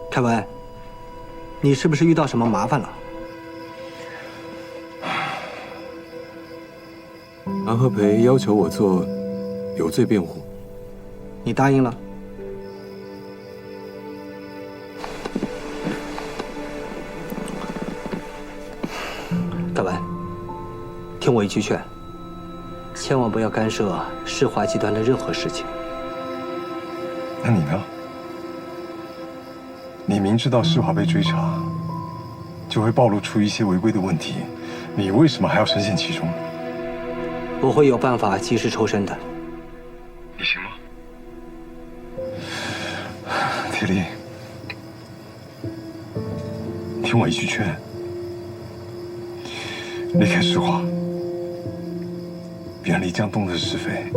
凯文，你是不是遇到什么麻烦了？安和培要求我做有罪辩护，你答应了？凯文，听我一句劝，千万不要干涉世华集团的任何事情。那你呢？你明知道世华被追查，就会暴露出一些违规的问题，你为什么还要深陷其中？我会有办法及时抽身的。你行吗？铁力，听我一句劝，离开世华，远离江东的是非。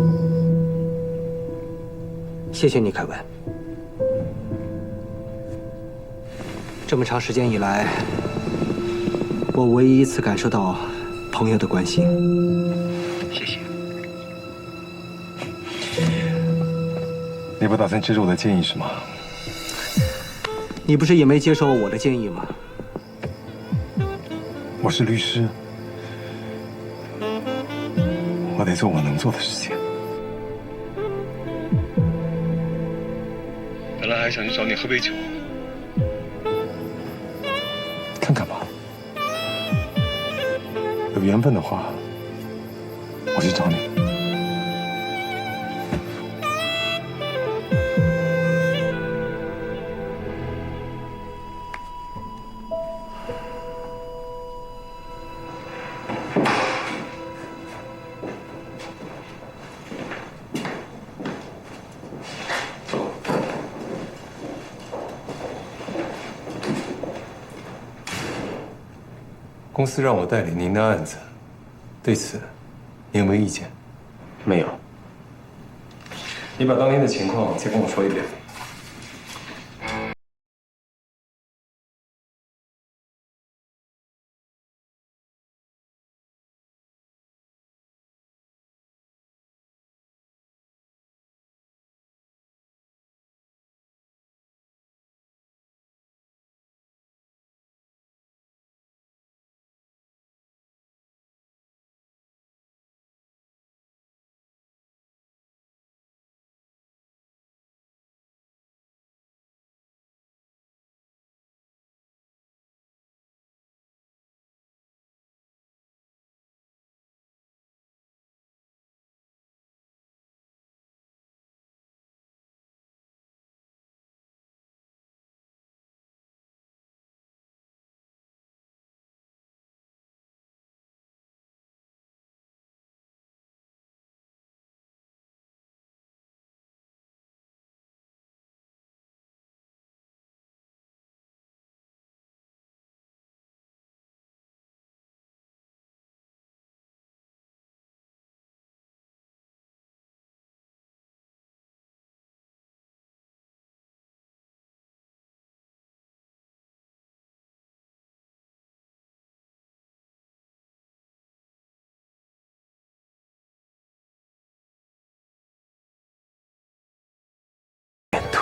谢谢你，凯文。这么长时间以来，我唯一一次感受到朋友的关心。谢谢。你不打算接受我的建议是吗？你不是也没接受我的建议吗？我是律师，我得做我能做的事情。本来还想去找你喝杯酒，看看吧。有缘分的话，我去找你。公司让我代理您的案子，对此，你有没有意见？没有。你把当天的情况再跟我说一遍。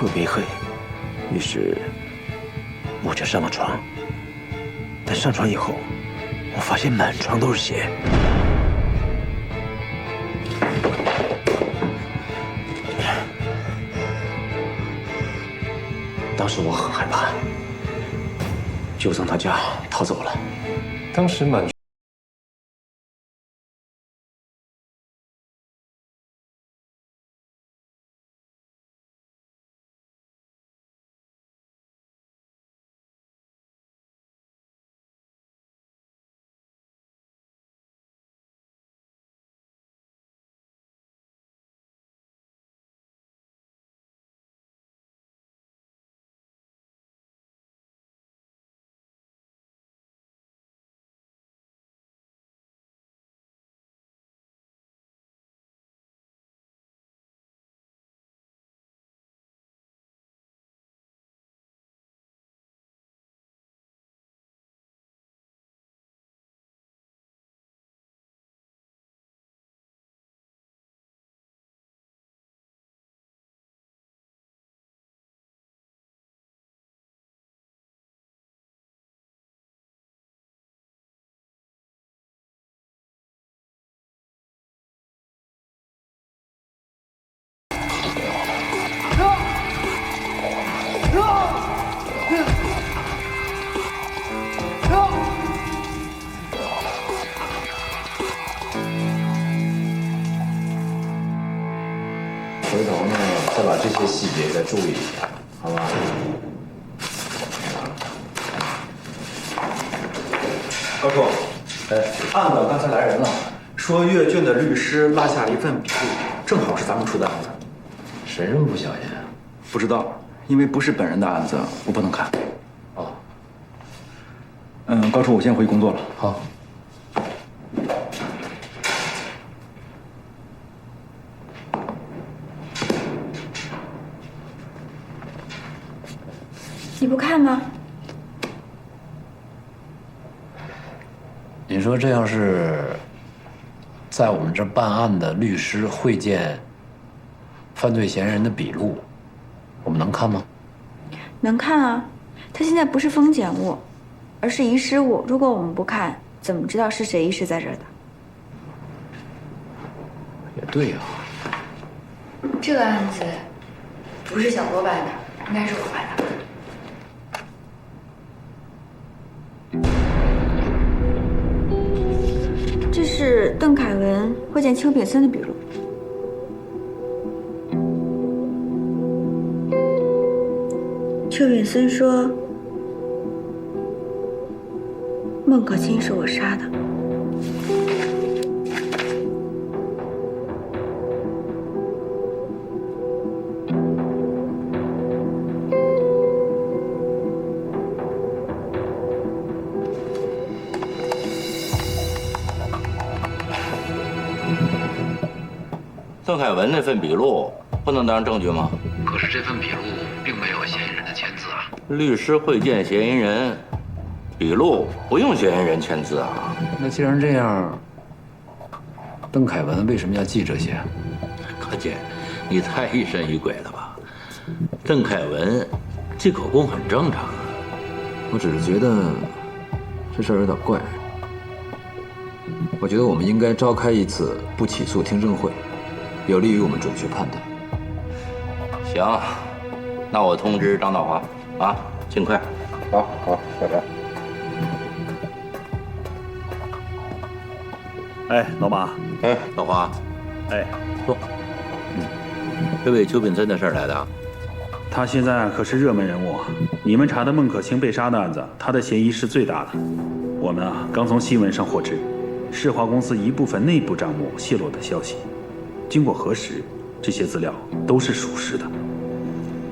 特别黑，于是我就上了床。但上床以后，我发现满床都是血。当时我很害怕，就从他家逃走了。当时满。回头呢，再把这些细节再注意一下，好吧？高处，案子刚才来人了，说阅卷的律师落下了一份笔录，正好是咱们出的案子。谁这么不小心啊？不知道，因为不是本人的案子，我不能看。哦。高处，我先回去工作了。好。你不看吗？你说这要是在我们这办案的律师会见犯罪嫌疑人的笔录，我们能看吗？能看啊，他现在不是封检物，而是遗失物。如果我们不看，怎么知道是谁遗失在这儿的？也对呀。这个案子不是小郭办的，应该是我办的。这是邓凯文会见邱炳森的笔录。邱炳森说：“孟可卿是我杀的。”邓凯文那份笔录不能当证据吗？可是这份笔录并没有嫌疑人的签字啊。律师会见嫌疑人，笔录不用嫌疑人签字啊。那既然这样，邓凯文为什么要记这些？柯姐，你太疑神疑鬼了吧？邓凯文记口供很正常啊。我只是觉得这事儿有点怪。我觉得我们应该召开一次不起诉听证会。有利于我们准确判断。行，那我通知张道华啊，尽快。好，小陈。哎，老马。哎，老华。哎，坐。这位邱炳森的事儿来的。他现在可是热门人物，你们查的孟可卿被杀的案子，他的嫌疑是最大的。我们刚从新闻上获知，世华公司一部分内部账目泄露的消息。经过核实，这些资料都是属实的。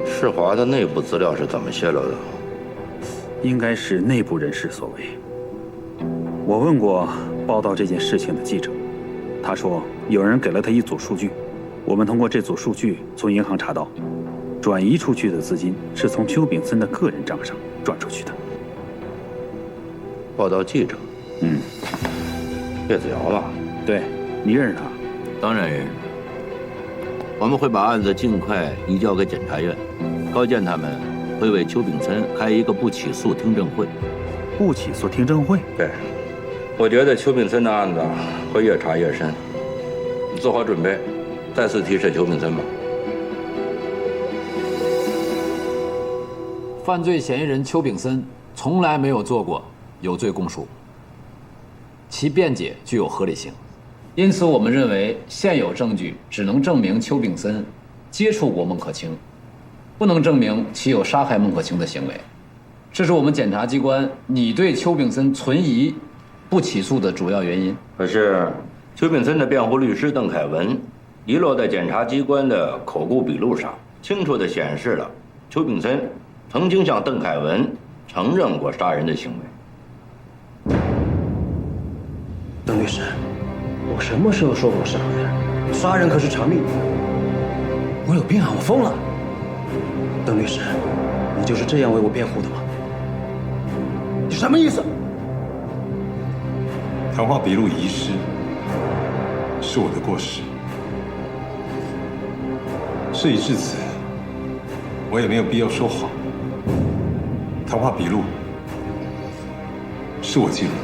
世华的内部资料是怎么泄露的？应该是内部人士所为。我问过报道这件事情的记者，他说有人给了他一组数据，我们通过这组数据从银行查到，转移出去的资金是从邱炳森的个人账上转出去的。报道记者？叶子瑶吧？对，你认识他？当然认识。我们会把案子尽快移交给检察院。高健他们会为邱炳森开一个不起诉听证会。不起诉听证会？对，我觉得邱炳森的案子会越查越深。你做好准备，再次提审邱炳森吧。犯罪嫌疑人邱炳森从来没有做过有罪供述，其辩解具有合理性，因此我们认为现有证据只能证明邱炳森接触过孟可卿，不能证明其有杀害孟可卿的行为。这是我们检察机关拟对邱炳森存疑不起诉的主要原因。可是，邱炳森的辩护律师邓凯文遗落在检察机关的口供笔录上，清楚地显示了邱炳森曾经向邓凯文承认过杀人的行为。邓律师，我什么时候说过杀人？杀人可是偿命。我有病啊！我疯了！邓律师，你就是这样为我辩护的吗？你什么意思？谈话笔录遗失是我的过失，事已至此，我也没有必要说谎。谈话笔录是我记录的，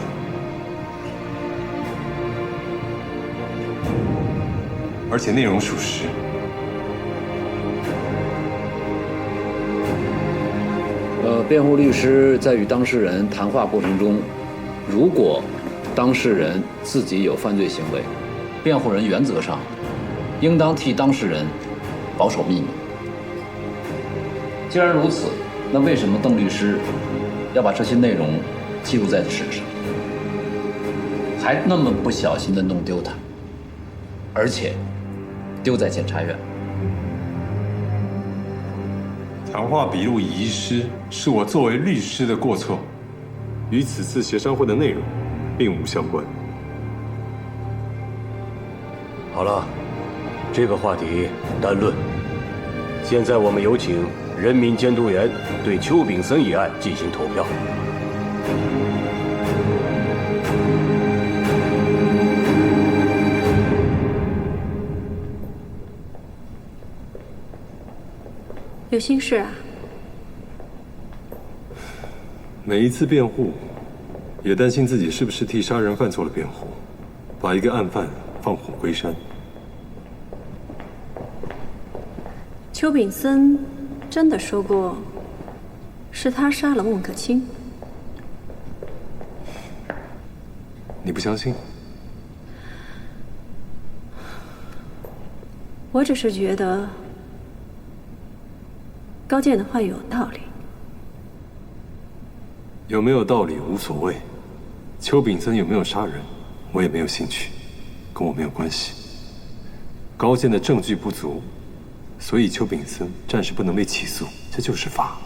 而且内容属实。辩护律师在与当事人谈话过程中，如果当事人自己有犯罪行为，辩护人原则上应当替当事人保守秘密。既然如此，那为什么邓律师要把这些内容记录在纸上，还那么不小心地弄丢它，而且丢在检察院？谈话笔录遗失是我作为律师的过错，与此次协商会的内容并无相关。好了，这个话题单论。现在我们有请人民监督员对邱炳森一案进行投票。有心事啊？每一次辩护，也担心自己是不是替杀人犯做了辩护，把一个案犯放虎归山。邱炳森真的说过是他杀了孟可卿？你不相信？我只是觉得高健的话有道理。有没有道理无所谓，邱炳森有没有杀人，我也没有兴趣，跟我没有关系。高健的证据不足，所以邱炳森暂时不能被起诉，这就是法。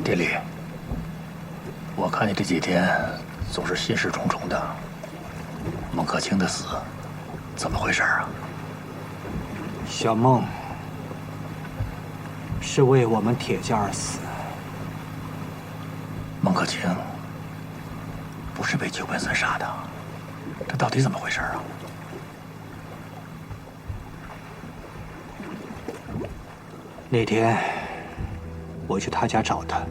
丁力，我看你这几天总是心事重重的。孟可卿的死，怎么回事啊？小孟是为我们铁家而死。孟可卿不是被邱炳森杀的，这到底怎么回事啊？那天我去他家找他，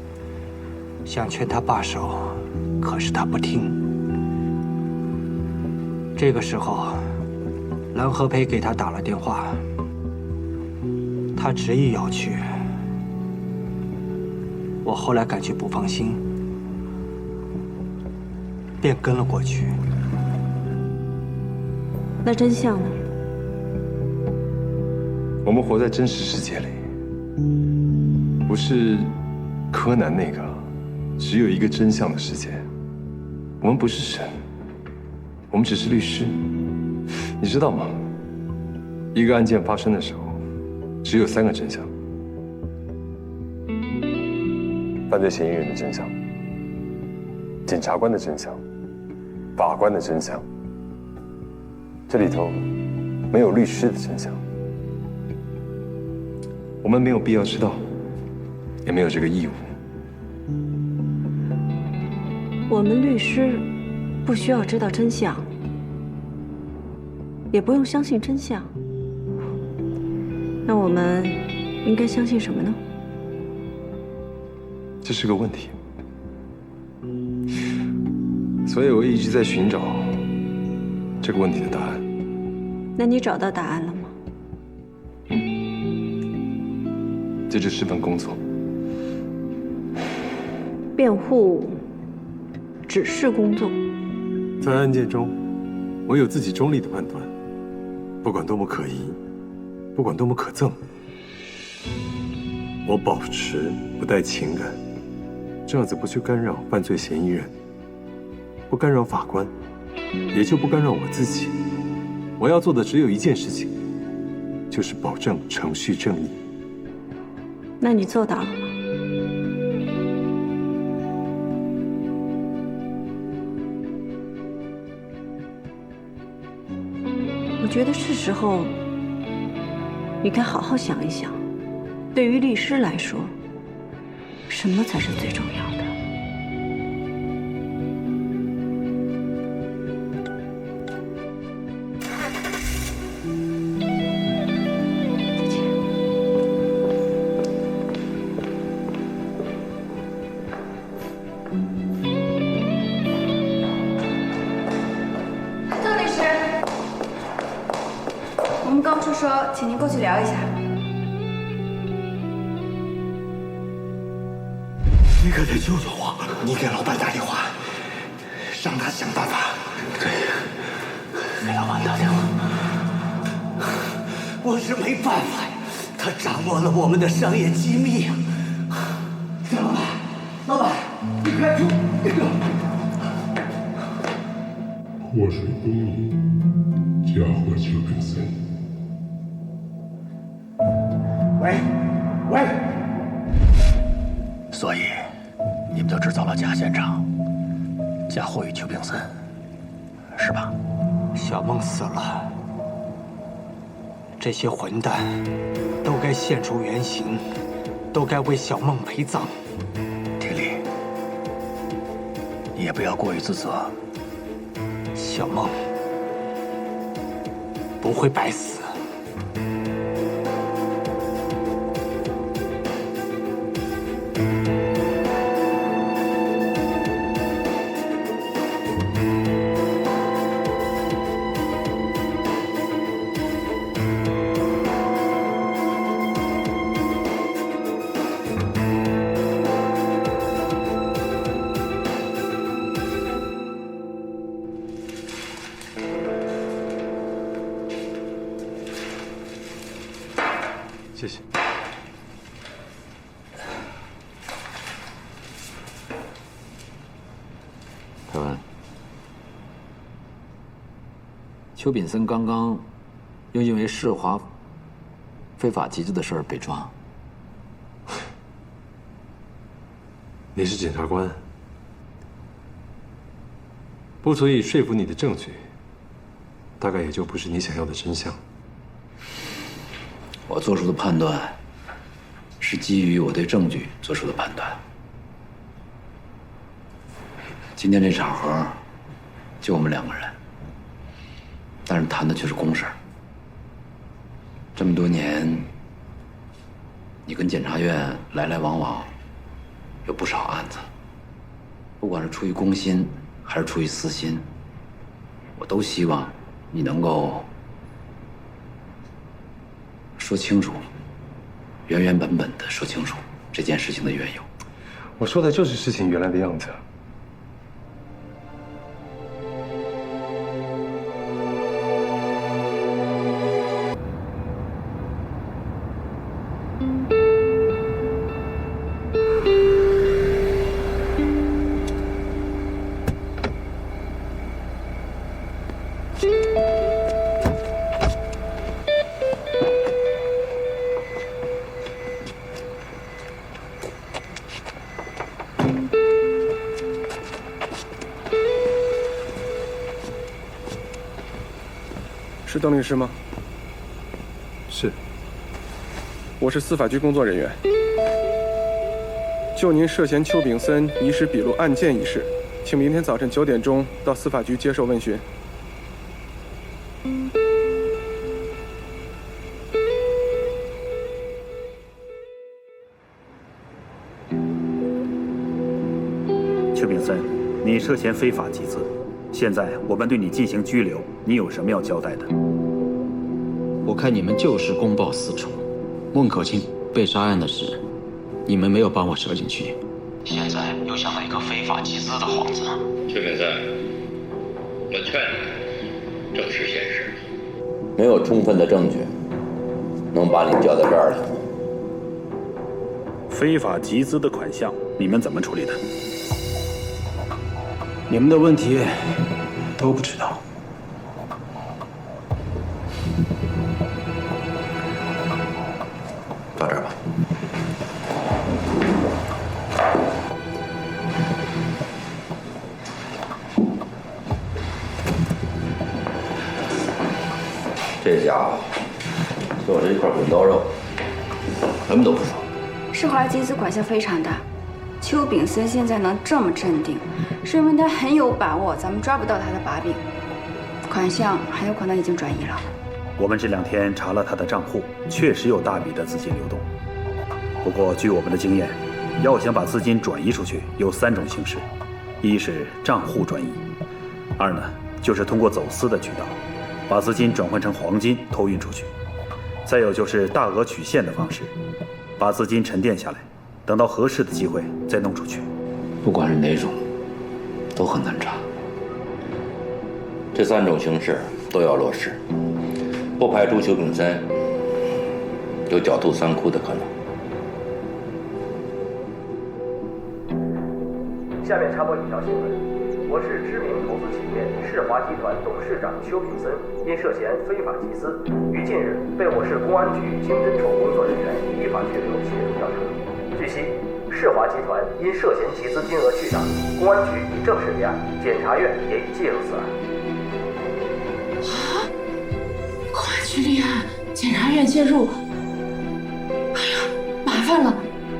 想劝他罢手，可是他不听。这个时候，蓝和培给他打了电话，他执意要去。我后来感觉不放心，便跟了过去。那真相呢？我们活在真实世界里，不是柯南那个只有一个真相的世界。我们不是神，我们只是律师。你知道吗？一个案件发生的时候，只有3个真相：犯罪嫌疑人的真相、检察官的真相、法官的真相。这里头没有律师的真相，我们没有必要知道，也没有这个义务。我们律师不需要知道真相，也不用相信真相。那我们应该相信什么呢？这是个问题，所以我一直在寻找这个问题的答案。那你找到答案了吗？这就是份工作。辩护只是工作。在案件中，我有自己中立的判断，不管多么可疑，不管多么可憎，我保持不带情感，这样子不去干扰犯罪嫌疑人，不干扰法官，也就不干扰我自己。我要做的只有一件事情，就是保证程序正义。那你做到了吗？我觉得是时候，你该好好想一想，对于律师来说，什么才是最重要的？邓律师，我们高处说，请您过去聊一下。你可得救救我！你给老板打电话，让他想办法。对，给老板打电话。我是没办法呀，他掌握了我们的商业机密呀。老板，老板，你快出！祸水东移，嫁祸邱炳森。喂，喂。所以，你们就制造了假现场，嫁祸于邱炳森，是吧？小梦死了，这些混蛋都该现出原形，都该为小梦陪葬。铁力，你也不要过于自责。小梦不会白死。谢谢。台湾，邱炳森刚刚又因为世华非法集资的事儿被抓。你是检察官，不足以说服你的证据，大概也就不是你想要的真相。我做出的判断是基于我对证据做出的判断。今天这场合就我们2个人，但是谈的却是公事儿。这么多年，你跟检察院来来往往，有不少案子，不管是出于公心还是出于私心，我都希望你能够说清楚，原原本本的说清楚这件事情的缘由。我说的就是事情原来的样子。是邓律师吗？是。我是司法局工作人员，就您涉嫌邱炳森遗失笔录案件一事，请明天早晨9点钟到司法局接受问询。邱炳森，你涉嫌非法集资，现在我们对你进行拘留，你有什么要交代的？我看你们就是公报私仇，孟可卿被杀案的事，你们没有帮我扯进去，现在又想了一个非法集资的幌子。邱炳森，我劝你正视现实，没有充分的证据能把你叫到这儿来。非法集资的款项，你们怎么处理的？你们的问题都不知道。到这儿吧。这家伙做了一块滚刀肉，什么都不说。世华集资款项非常大，邱炳森现在能这么镇定，说明他很有把握，咱们抓不到他的把柄。款项很有可能已经转移了。我们这2天查了他的账户，确实有大笔的资金流动。不过，据我们的经验，要想把资金转移出去，有3种形式：一是账户转移；2呢，就是通过走私的渠道，把资金转换成黄金偷运出去；再有就是大额取现的方式，把资金沉淀下来，等到合适的机会再弄出去。不管是哪种，都很难查。这3种形式都要落实，不排除邱炳森有狡兔3窟的可能。下面插播一条新闻：我市知名投资企业世华集团董事长邱炳森因涉嫌非法集资，于近日被我市公安局经侦处工作人员依法拘留协助调查。据悉，世华集团因涉嫌集资金额巨大，公安局已正式立案，检察院也已介入此案。啊！公安局立案，检察院介入。哎呀，麻烦了！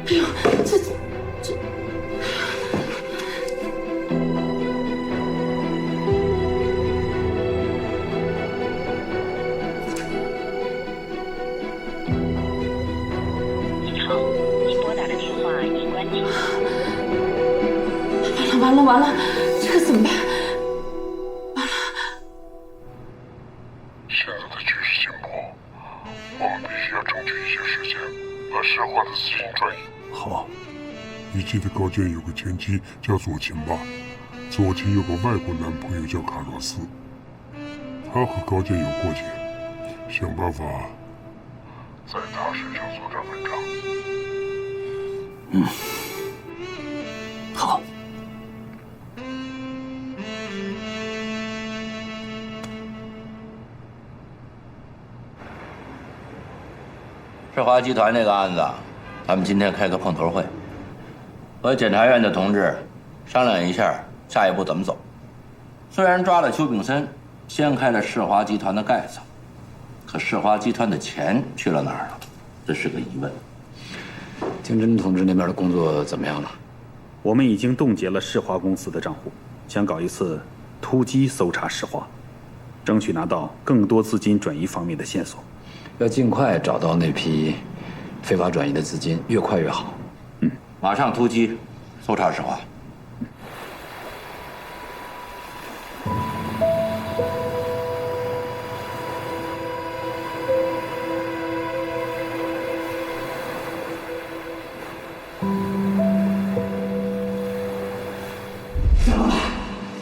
哎呦，这。完了，这可怎么办？完了！现在的局势紧迫，我们必须要争取一些时间，把世华的资金转移。好，你记得高健有个前妻叫左琴吧？左琴有个外国男朋友叫卡洛斯，他和高健有过节，想办法在他身上做点文章。好。世华集团这个案子，咱们今天开个碰头会，和检察院的同志商量一下下一步怎么走。虽然抓了邱炳森，掀开了世华集团的盖子，可世华集团的钱去了哪儿了？这是个疑问。经侦同志那边的工作怎么样了？我们已经冻结了世华公司的账户，想搞一次突击搜查世华，争取拿到更多资金转移方面的线索。要尽快找到那批非法转移的资金，越快越好。马上突击搜查世华。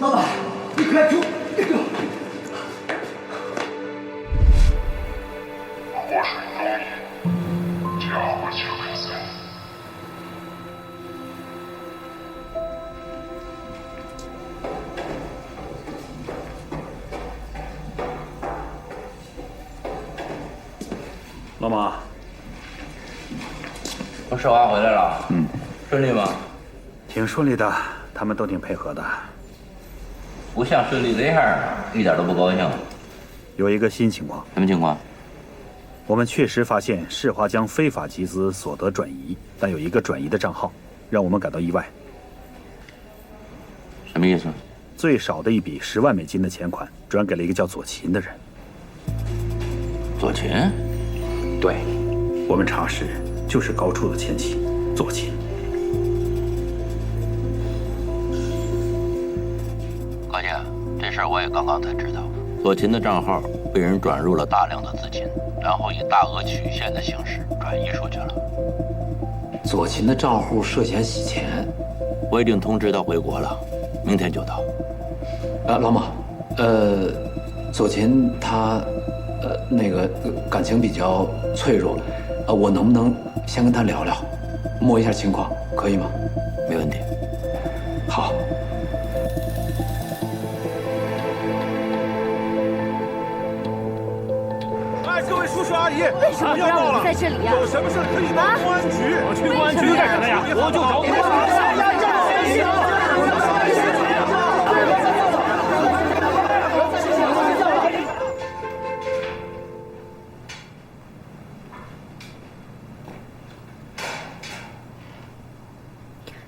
老板，你快出！我是容易交过邱炳森。老马，我世华回来了，顺利吗？挺顺利的，他们都挺配合的。不像顺利的样儿，一点都不高兴。有一个新情况。什么情况？我们确实发现世华将非法集资所得转移，但有一个转移的账号，让我们感到意外。什么意思？最少的一笔10万美金的钱款转给了一个叫左琴的人。左琴？对，我们查实就是高处的前妻左琴。高姐，这事儿我也刚刚才知道。左琴的账号被人转入了大量的资金，然后以大额曲线的形式转移出去了。左琴的账户涉嫌洗钱，我已经通知他回国了，明天就到。老马，左琴他那个感情比较脆弱，我能不能先跟他聊聊，摸一下情况，可以吗？没问题。好。哎，各位叔叔阿姨，为什么要让我们在这里呀？有什么事可以到公安局？我去公安局干什么呀？我就找你。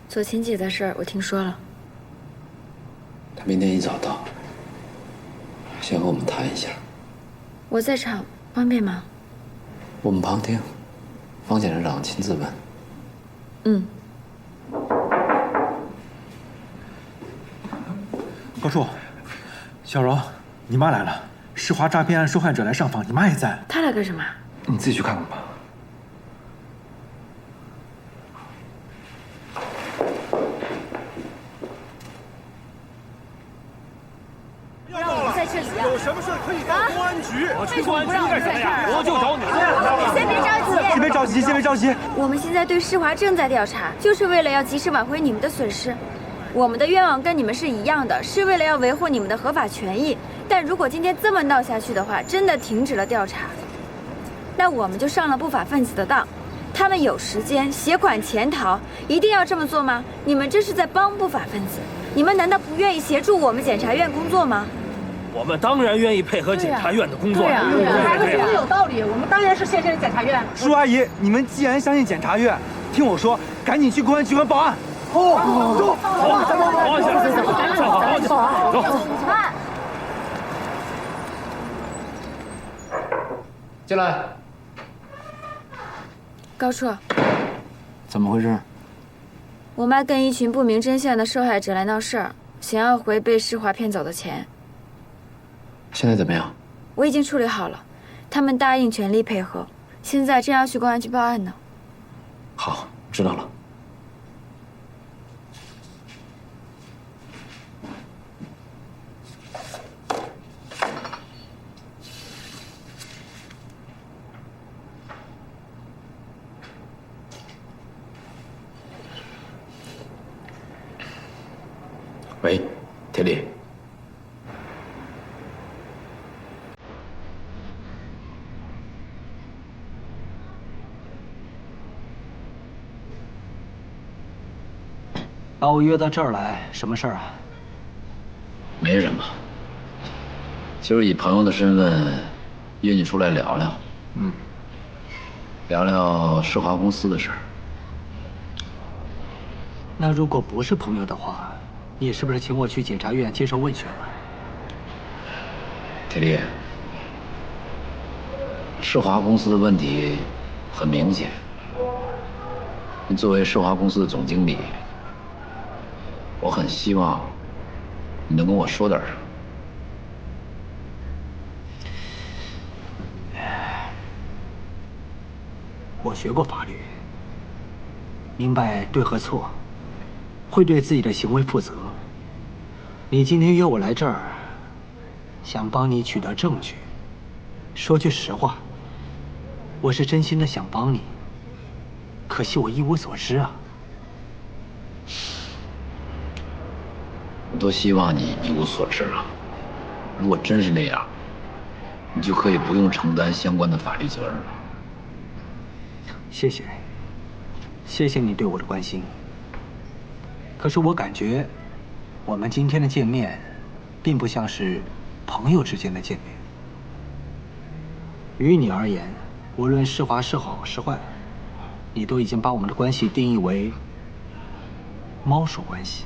左琴姐的事儿我听说了，他明天一早到，先和我们谈一下。我在场，方便吗？我们旁听，方检察长亲自问。嗯。高处，小柔，你妈来了，世华诈骗案受害者来上访，你妈也在。她来干什么？你自己去看看吧。有什么事可以到公安局？我去公安局干什么呀？我就找你。先别着急，先别着急，先别着急。我们现在对世华正在调查，就是为了要及时挽回你们的损失。我们的愿望跟你们是一样的，是为了要维护你们的合法权益。但如果今天这么闹下去的话，真的停止了调查，那我们就上了不法分子的当。他们有时间携款潜逃，一定要这么做吗？你们这是在帮不法分子。你们难道不愿意协助我们检察院工作吗？我们当然愿意配合检察院的工作。对呀，对呀，有道理。我们当然是谢谢检察院。叔阿姨，你们既然相信检察院，听我说，赶紧去公安局报案。走，进来。高处，怎么回事？我妈跟一群不明真相的受害者来闹事儿，想要回被世华骗走的钱。现在怎么样？我已经处理好了，他们答应全力配合，现在正要去公安局报案呢。好，知道了。喂，铁力。把我约到这儿来，什么事儿啊？没什么，就是以朋友的身份约你出来聊聊。聊聊世华公司的事儿。那如果不是朋友的话，你是不是请我去检察院接受问询了？铁力，世华公司的问题很明显。你作为世华公司的总经理，我很希望你能跟我说点什么。我学过法律，明白对和错，会对自己的行为负责。你今天约我来这儿，想帮你取得证据。说句实话，我是真心的想帮你，可惜我一无所知啊。我多希望你一无所知啊！如果真是那样，你就可以不用承担相关的法律责任了。谢谢，谢谢你对我的关心。可是我感觉，我们今天的见面，并不像是朋友之间的见面。于你而言，无论是华是好是坏，你都已经把我们的关系定义为猫鼠关系。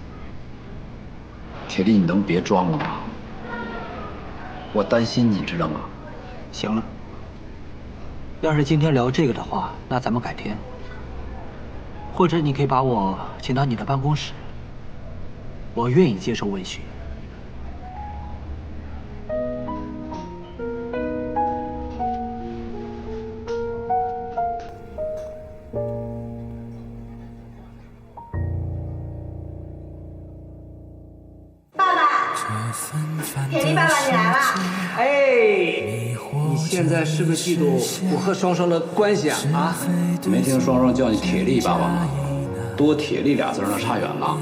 铁力，你能别装了吗？我担心你知道吗？行了，要是今天聊这个的话，那咱们改天。或者你可以把我请到你的办公室，我愿意接受问询。铁力爸爸，你来了！哎，你现在是不是嫉妒我和双双的关系啊？啊？没听双双叫你铁力爸爸吗？多铁力俩字那差远了。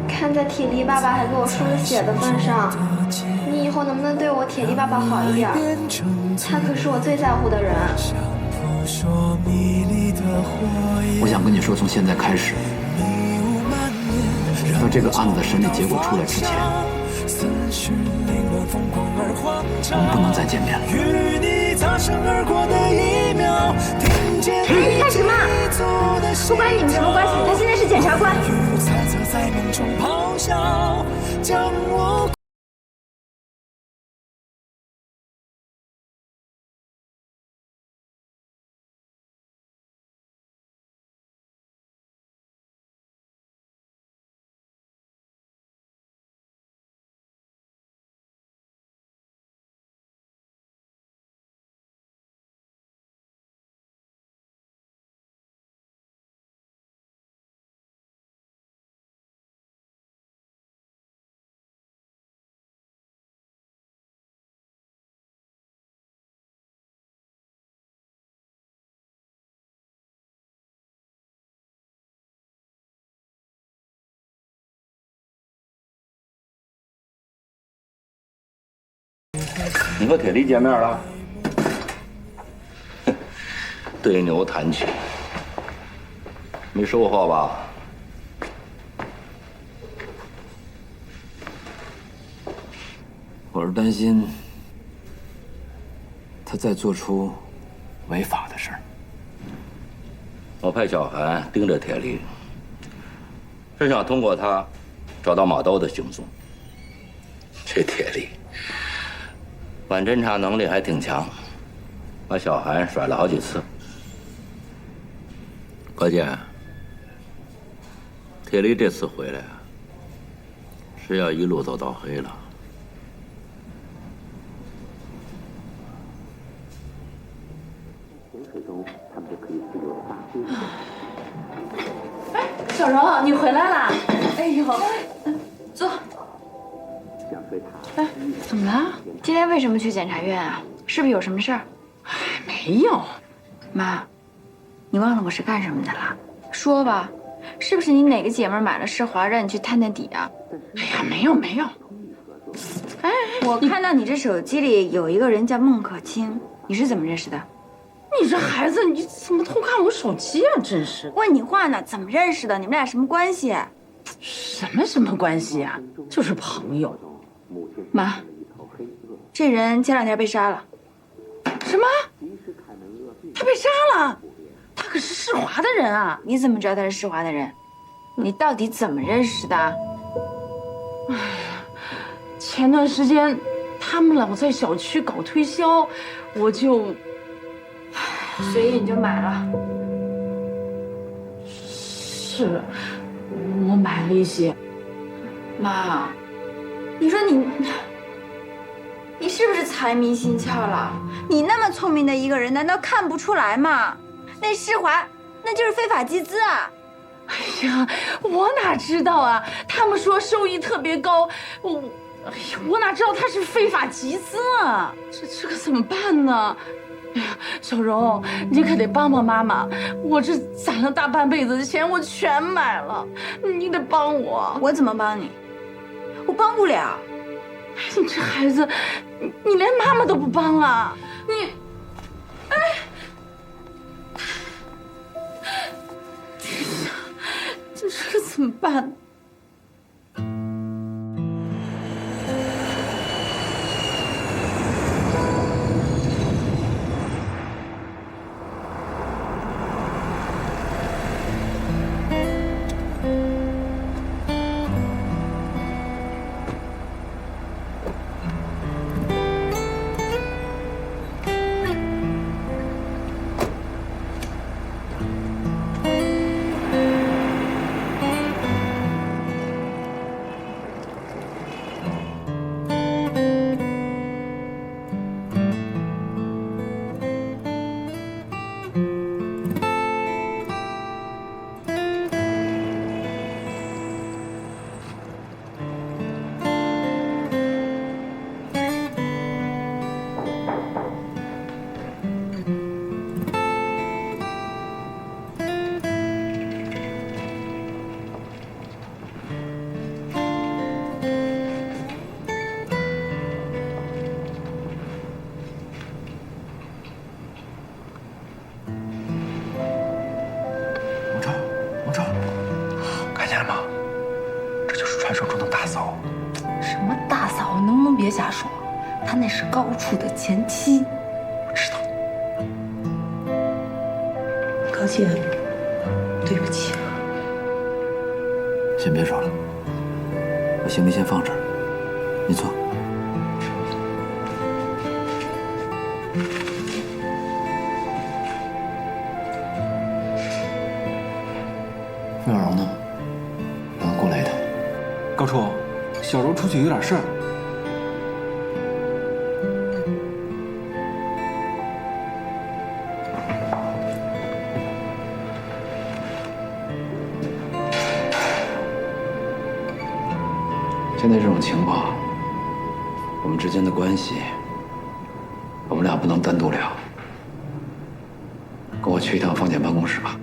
看在铁力爸爸还给我输了血的份上，你以后能不能对我铁力爸爸好一点？他可是我最在乎的人。我想跟你说，从现在开始，在这个案子的审理结果出来之前，我们不能再见面了。你干什么？不关你们什么关系，他现在是检察官。你和铁力见面了？对牛弹琴，没收获吧？我是担心他再做出违法的事儿。我派小韩盯着铁力，是想通过他找到马刀的行踪。这铁力反侦查能力还挺强，把小韩甩了好几次。关键，铁力这次回来啊，是要一路走到黑了。小柔，你回来啦！哎呦，坐。哎，怎么了？今天为什么去检察院啊？是不是有什么事儿？没有。妈，你忘了我是干什么的了？说吧，是不是你哪个姐妹买了世华，让你去探探底啊？哎呀，没有没有。哎，我看到你这手机里有一个人叫孟可清，你是怎么认识的？你这孩子，你怎么偷看我手机啊？真是！问你话呢，怎么认识的？你们俩什么关系？什么关系啊？就是朋友。妈，这人前2天被杀了。什么？他被杀了？他可是世华的人啊！你怎么知道他是世华的人？你到底怎么认识的？哎呀，前段时间他们老在小区搞推销，我就，所以你就买了。是，我买了一些。妈，你说你是不是财迷心窍了？你那么聪明的一个人，难道看不出来吗？那世华那就是非法集资啊！哎呀，我哪知道啊？他们说收益特别高，我哪知道他是非法集资啊？这可怎么办呢？哎呀，小柔，你可得帮帮妈妈，我这攒了大半辈子的钱，我全买了，你得帮我。我怎么帮你？我帮不了。你这孩子，你连妈妈都不帮啊？你，哎，这可怎么办？大嫂。什么大嫂？能不能别瞎说？她那是高处的前妻。我知道。高健，对不起。先别说了，把行李先放这儿，你坐。妙柔呢？让她过来一趟。高处，小柔出去有点事儿。现在这种情况，我们之间的关系，我们俩不能单独聊。跟我去一趟方姐办公室吧。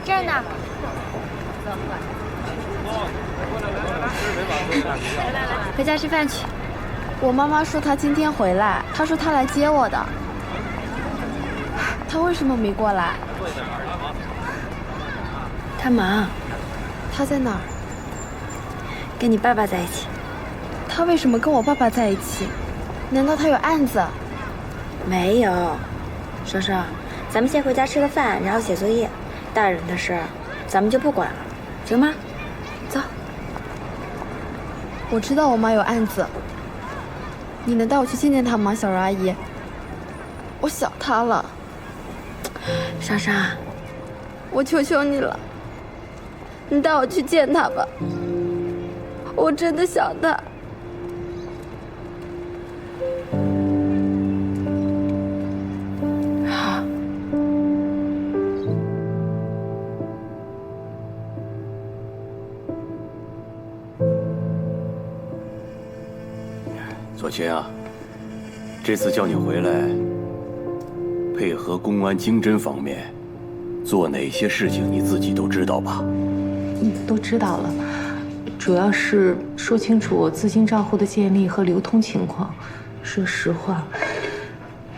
这儿呢。回家吃饭去。我妈妈说她今天回来，她说她来接我的。她为什么没过来？她忙。她在哪儿？跟你爸爸在一起。她为什么跟我爸爸在一起？难道她有案子？没有。爽爽，咱们先回家吃个饭，然后写作业。大人的事儿，咱们就不管了，行吗？走。我知道我妈有案子，你能带我去见见她吗，小柔阿姨？我想她了。莎莎，我求求你了，你带我去见她吧，我真的想她。左群啊，这次叫你回来，配合公安经侦方面做哪些事情，你自己都知道吧？都知道了，主要是说清楚我资金账户的建立和流通情况。说实话，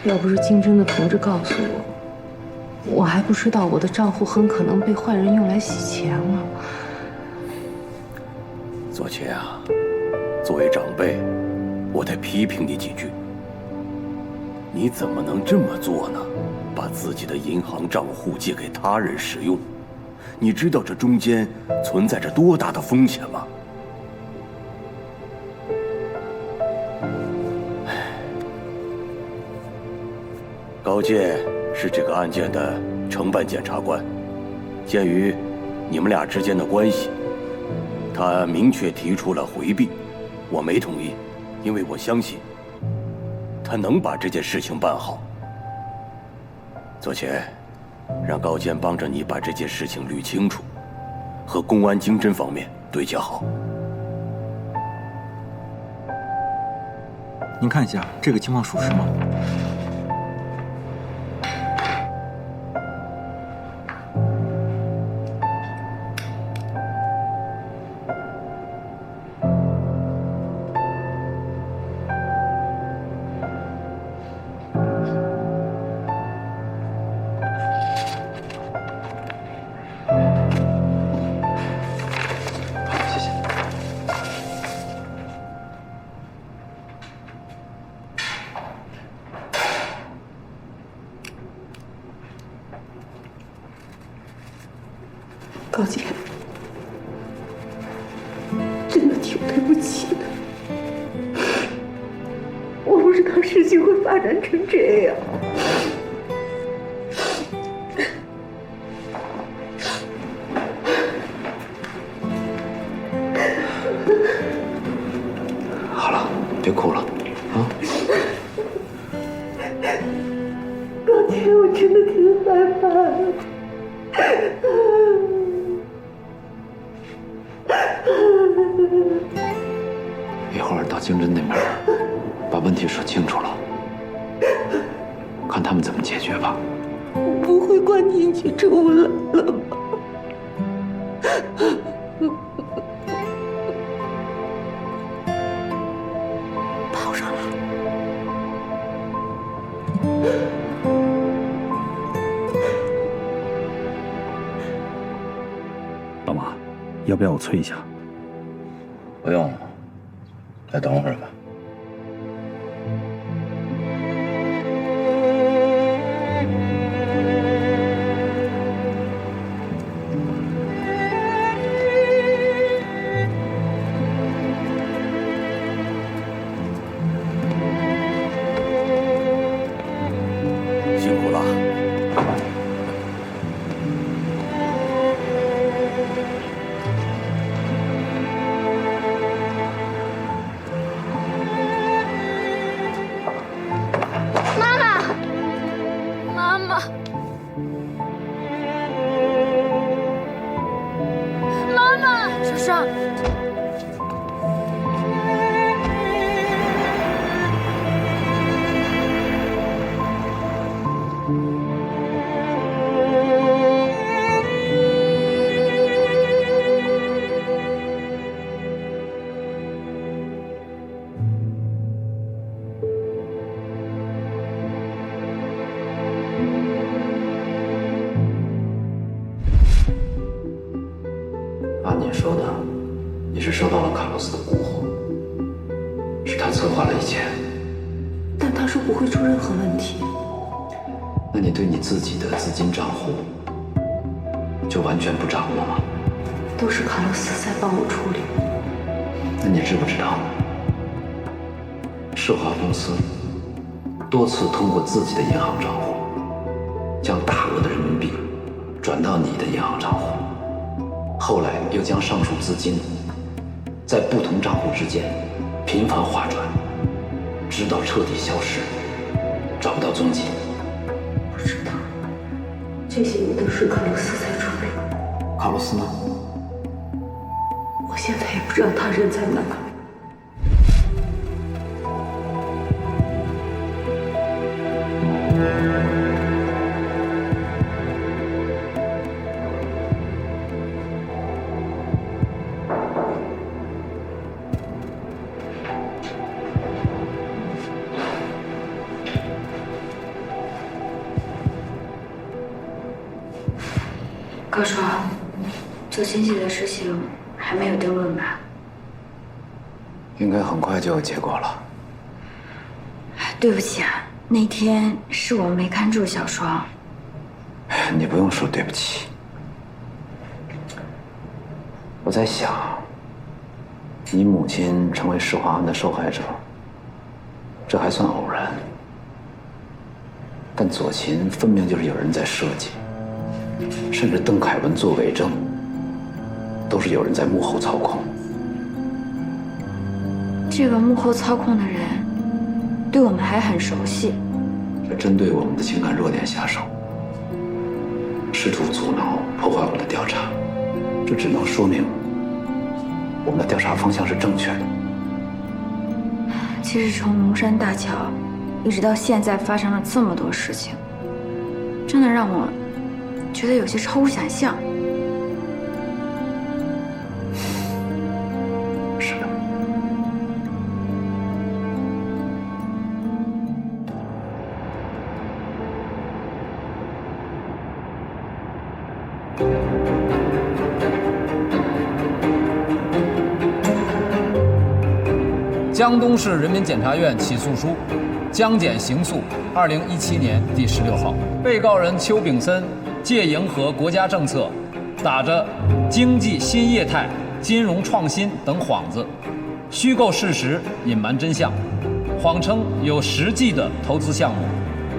要不是经侦的同志告诉我，我还不知道我的账户很可能被坏人用来洗钱了。左群啊，作为长辈，我得批评你几句。你怎么能这么做呢？把自己的银行账户借给他人使用，你知道这中间存在着多大的风险吗？高健是这个案件的承办检察官，鉴于你们俩之间的关系，他明确提出了回避，我没同意，因为我相信他能把这件事情办好。左乾，让高健帮着你把这件事情捋清楚，和公安经侦方面对接好。您看一下这个情况属实吗？高姐，真的挺对不起的。我不知道事情会发展成这样。好了，别哭了，啊！高姐，我真的挺害怕的。一会儿到经侦那边，把问题说清楚了，看他们怎么解决吧。我不会关进去出来了吧？跑上来。要不要我催一下？不用了，再等会儿吧。辛苦了。妈妈，妈妈，妈妈，莎莎。按你说的，你是收到了卡洛斯的蛊惑，是他策划了一切。但他说不会出任何问题。那你对你自己的资金账户就完全不掌握吗？都是卡洛斯在帮我处理。那你知不知道，世华公司多次通过自己的银行账户，将大额的人民币转到你的银行账户，后来又将上述资金在不同账户之间频繁划转，直到彻底消失，找不到踪迹。不知道，这些也都是卡洛斯在处理。卡洛斯呢？我现在也不知道他人在哪。高叔，做亲戚的事情还没有定论吧？应该很快就有结果了。对不起啊，那天是我没看住小双。你不用说对不起。我在想，你母亲成为世华案的受害者，这还算偶然，但左秦分明就是有人在设计，甚至邓凯文做伪证，都是有人在幕后操控。这个幕后操控的人，对我们还很熟悉。这针对我们的情感弱点下手，试图阻挠、破坏我们的调查，这只能说明我们的调查方向是正确的。其实从龙山大桥一直到现在发生了这么多事情，真的让我觉得有些超乎想象。是的。江东市人民检察院起诉书，江检刑诉2017年第16号，被告人邱炳森借迎合国家政策，打着经济新业态、金融创新等幌子，虚构事实，隐瞒真相，谎称有实际的投资项目，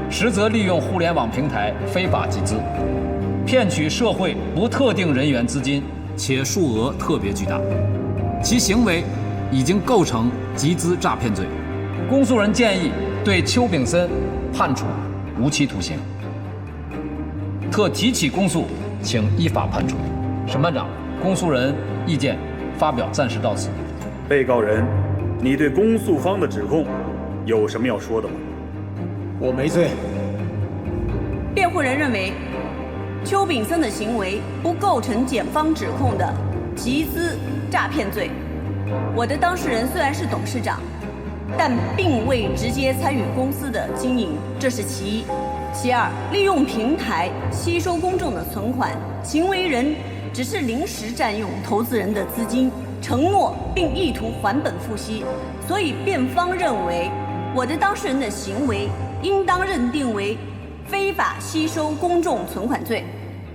实则利用互联网平台非法集资，骗取社会不特定人员资金，且数额特别巨大，其行为已经构成集资诈骗罪。公诉人建议对邱炳森判处无期徒刑。特提起公诉，请依法判处。审判长，公诉人意见发表暂时到此。被告人，你对公诉方的指控有什么要说的吗？我没罪。辩护人认为，邱炳森的行为不构成检方指控的集资诈骗罪。我的当事人虽然是董事长，但并未直接参与公司的经营，这是其一。其二，利用平台吸收公众的存款，行为人只是临时占用投资人的资金，承诺并意图还本付息，所以辩方认为我的当事人的行为应当认定为非法吸收公众存款罪。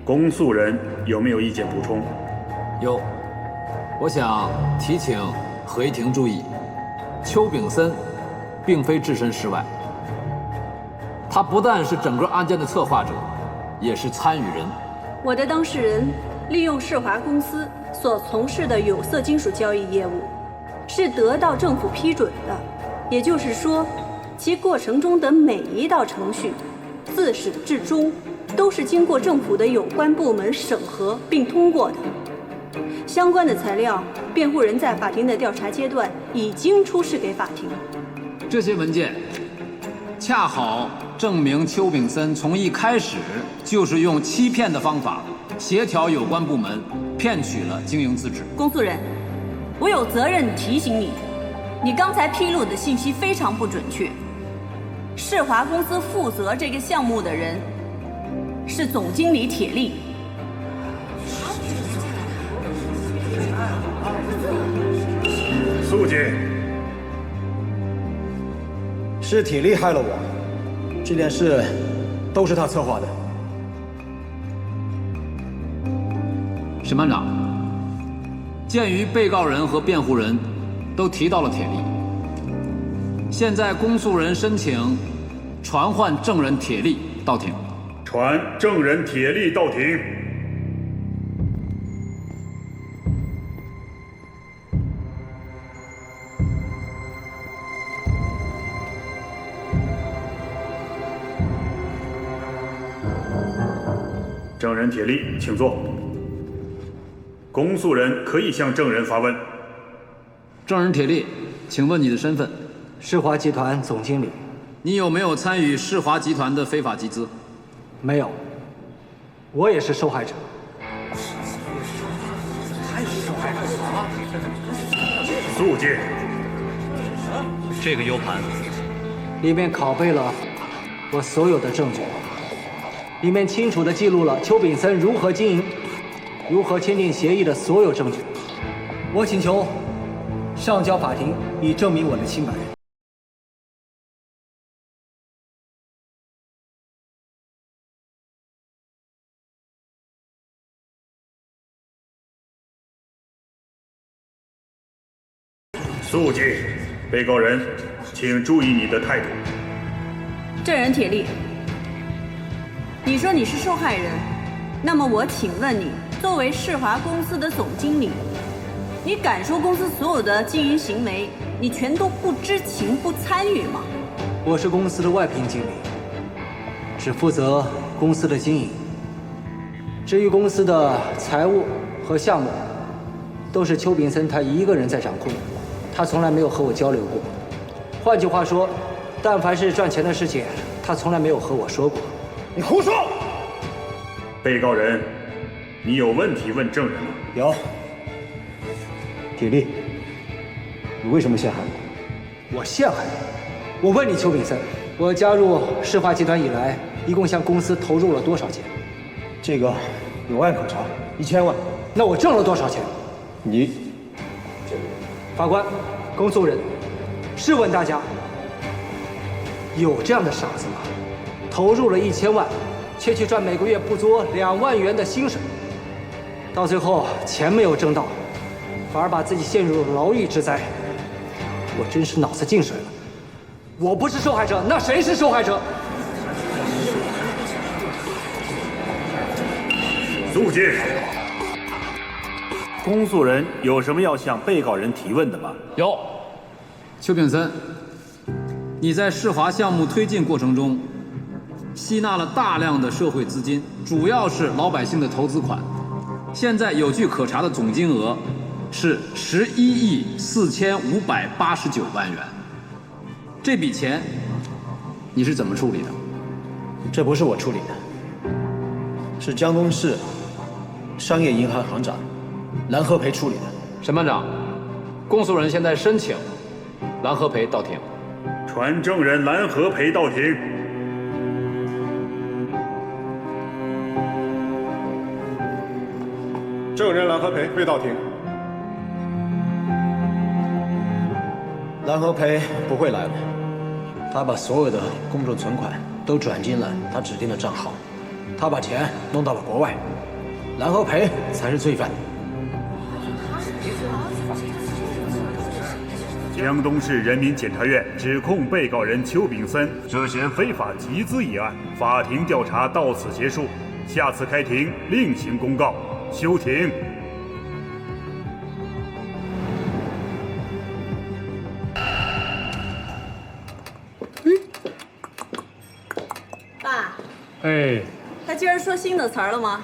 公诉人有没有意见补充？有，我想提请合议庭注意，邱炳森并非置身事外，他不但是整个案件的策划者，也是参与人。我的当事人利用世华公司所从事的有色金属交易业务，是得到政府批准的，也就是说，其过程中的每一道程序，自始至终都是经过政府的有关部门审核并通过的。相关的材料，辩护人在法庭的调查阶段已经出示给法庭。这些文件恰好证明邱炳森从一开始就是用欺骗的方法协调有关部门，骗取了经营资质。公诉人，我有责任提醒你，你刚才披露的信息非常不准确。世华公司负责这个项目的人是总经理铁力。肃静。是铁力害了我，这件事都是他策划的。审判长，鉴于被告人和辩护人都提到了铁力，现在公诉人申请传唤证人铁力到庭。传证人铁力到庭。证人铁力，请坐。公诉人可以向证人发问。证人铁力，请问你的身份？世华集团总经理。你有没有参与世华集团的非法集资？没有。我也是受害者。肃静。这个 U 盘里面拷贝了我所有的证据。里面清楚地记录了邱炳森如何经营、如何签订协议的所有证据。我请求上交法庭，以证明我的清白。肃静，被告人，请注意你的态度。证人铁力。你说你是受害人，那么我请问你，作为世华公司的总经理，你敢说公司所有的经营行为你全都不知情不参与吗？我是公司的外聘经理，只负责公司的经营。至于公司的财务和项目，都是邱炳森他一个人在掌控，他从来没有和我交流过。换句话说，但凡是赚钱的事情，他从来没有和我说过。你胡说！被告人，你有问题问证人吗？有。铁力，你为什么陷害我？我陷害你？我问你，邱炳森，我加入世华集团以来，一共向公司投入了多少钱？这个有案可查，1000万。那我挣了多少钱？你，法官，公诉人，试问大家，有这样的傻子吗？投入了1000万，却去赚每个月不足2万元的薪水，到最后钱没有挣到，反而把自己陷入了牢狱之灾。我真是脑子进水了。我不是受害者，那谁是受害者？肃静。公诉人有什么要向被告人提问的吗？有。邱炳森，你在世华项目推进过程中，吸纳了大量的社会资金，主要是老百姓的投资款。现在有据可查的总金额是11.4589亿元。这笔钱你是怎么处理的？这不是我处理的，是江东市商业银行行长蓝和培处理的。审判长，公诉人现在申请蓝和培到庭。传证人蓝和培到庭。证人蓝和培未到庭。蓝和培不会来了，他把所有的公众存款都转进了他指定的账号，他把钱弄到了国外，蓝和培才是罪犯。江东市人民检察院指控被告人邱炳森涉嫌非法集资一案，法庭调查到此结束，下次开庭另行公告。休庭。爸，哎，他今儿说新的词儿了吗？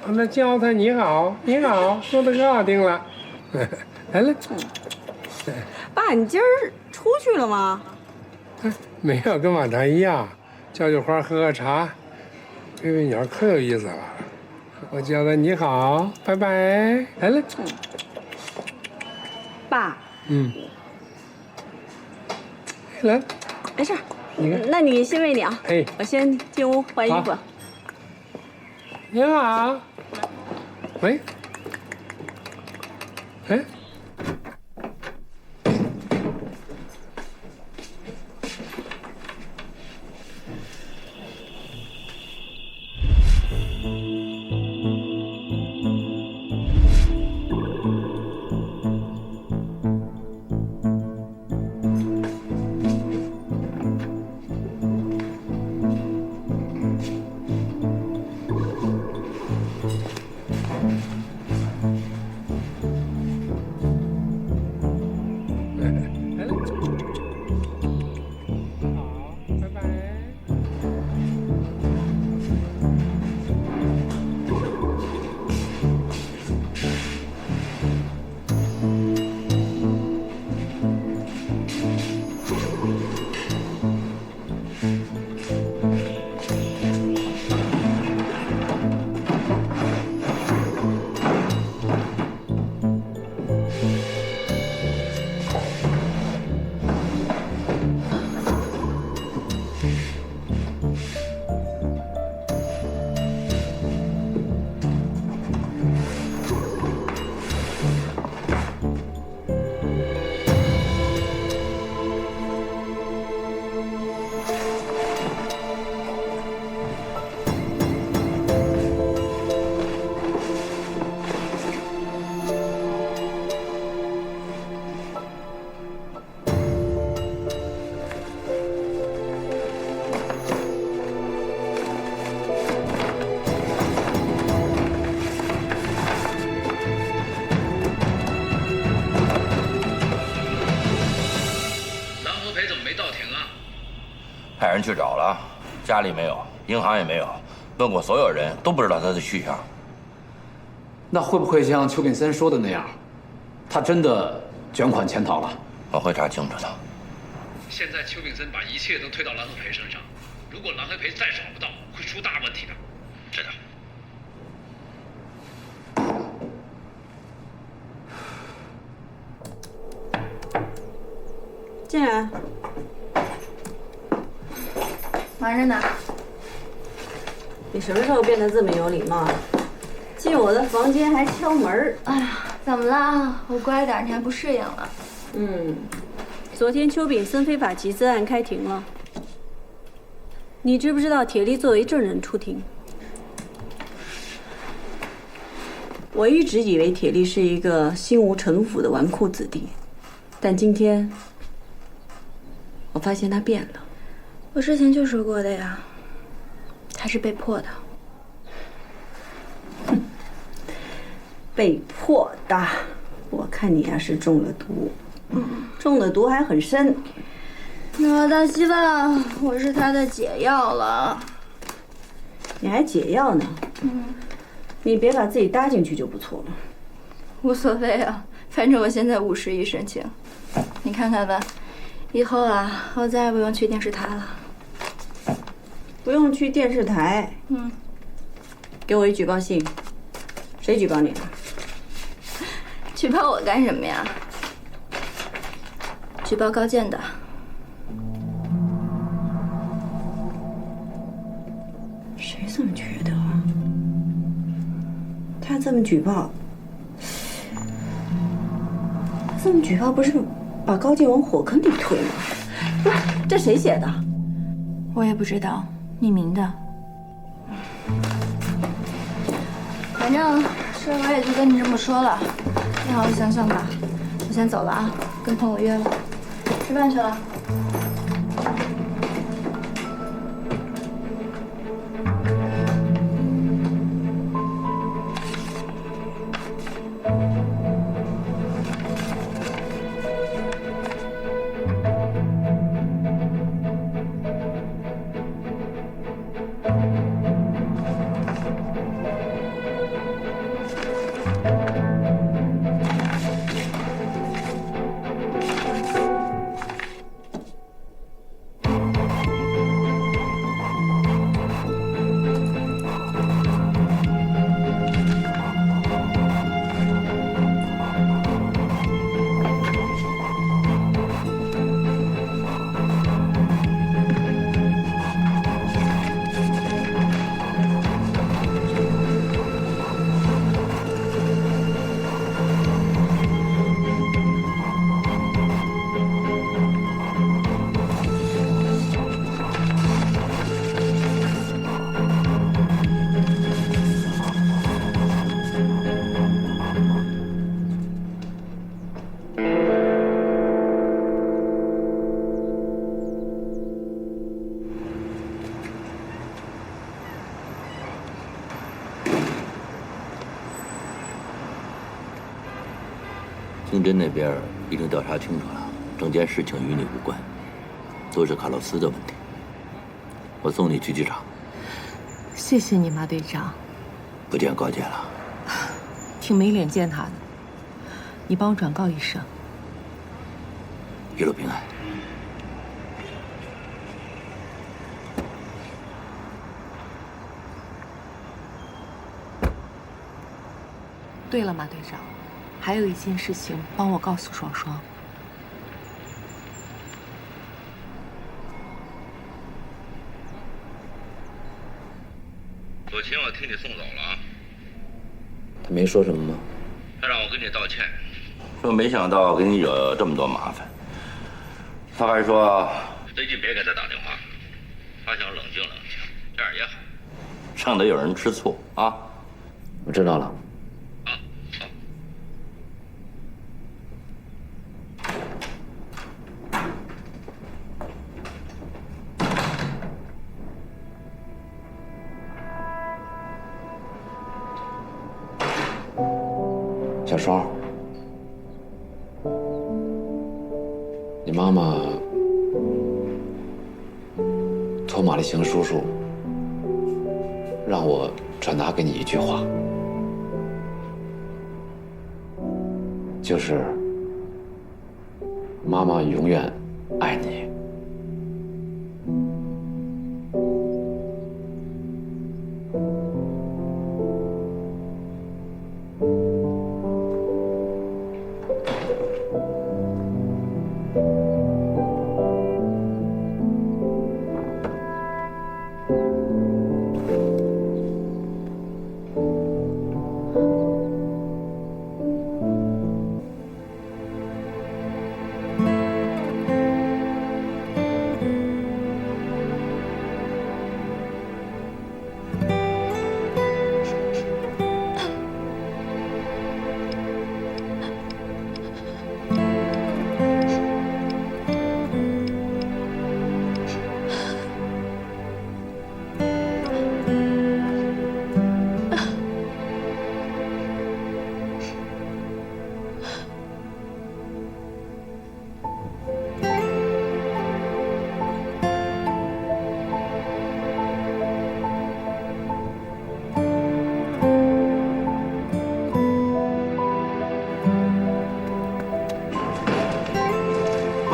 那叫他你好，你好，说的可好听了。来了。爸，你今儿出去了吗？没有，跟往常一样，叫句花，喝喝茶，喂喂鸟，可有意思了。我叫他你好，拜拜，来了。爸。来。没事。你看，那你先喂鸟。哎，我先进屋换衣服。你好。喂。哎。派人去找了，家里没有，银行也没有，问过所有人都不知道他的去向。那会不会像邱炳森说的那样，他真的卷款潜逃了？我会查清楚的。现在邱炳森把一切都推到蓝和培身上，如果蓝和培再找不到，会出大问题的。知道。进来。忙着呢。你什么时候变得这么有礼貌了？进我的房间还敲门。哎呀，怎么了？我乖点，你还不适应了？昨天邱炳森非法集资案开庭了，你知不知道铁力作为证人出庭？我一直以为铁力是一个心无城府的纨绔子弟，但今天我发现他变了。我之前就说过的呀，他是被迫的。被迫的，我看你呀是中了毒，中的毒还很深。我倒希望我是他的解药了。你还解药呢？你别把自己搭进去就不错了。无所谓啊，反正我现在50亿申请，你看看吧。以后啊，我再也不用去电视台了。不用去电视台。给我一举报信。谁举报你了？举报我干什么呀？举报高健的。谁这么缺德啊？他这么举报，不是把高进往火坑里推吗？不是，这谁写的？我也不知道，匿名的。反正事儿我也就跟你这么说了，你好好想想吧。我先走了啊，跟朋友约了，吃饭去了。刑侦那边已经调查清楚了，整件事情与你无关，都是卡洛斯的问题。我送你去机场。谢谢你，马队长。不见高见了。挺没脸见他的，你帮我转告一声。一路平安。对了，马队长。还有一件事情，帮我告诉双双。左琴，我替你送走了啊。他没说什么吗？他让我跟你道歉，说没想到给你惹这么多麻烦。他还说最近别给他打电话，他想冷静冷静，这样也好，省得有人吃醋啊。我知道了。小双，你妈妈托马立行叔叔让我传达给你一句话，就是妈妈永远爱你。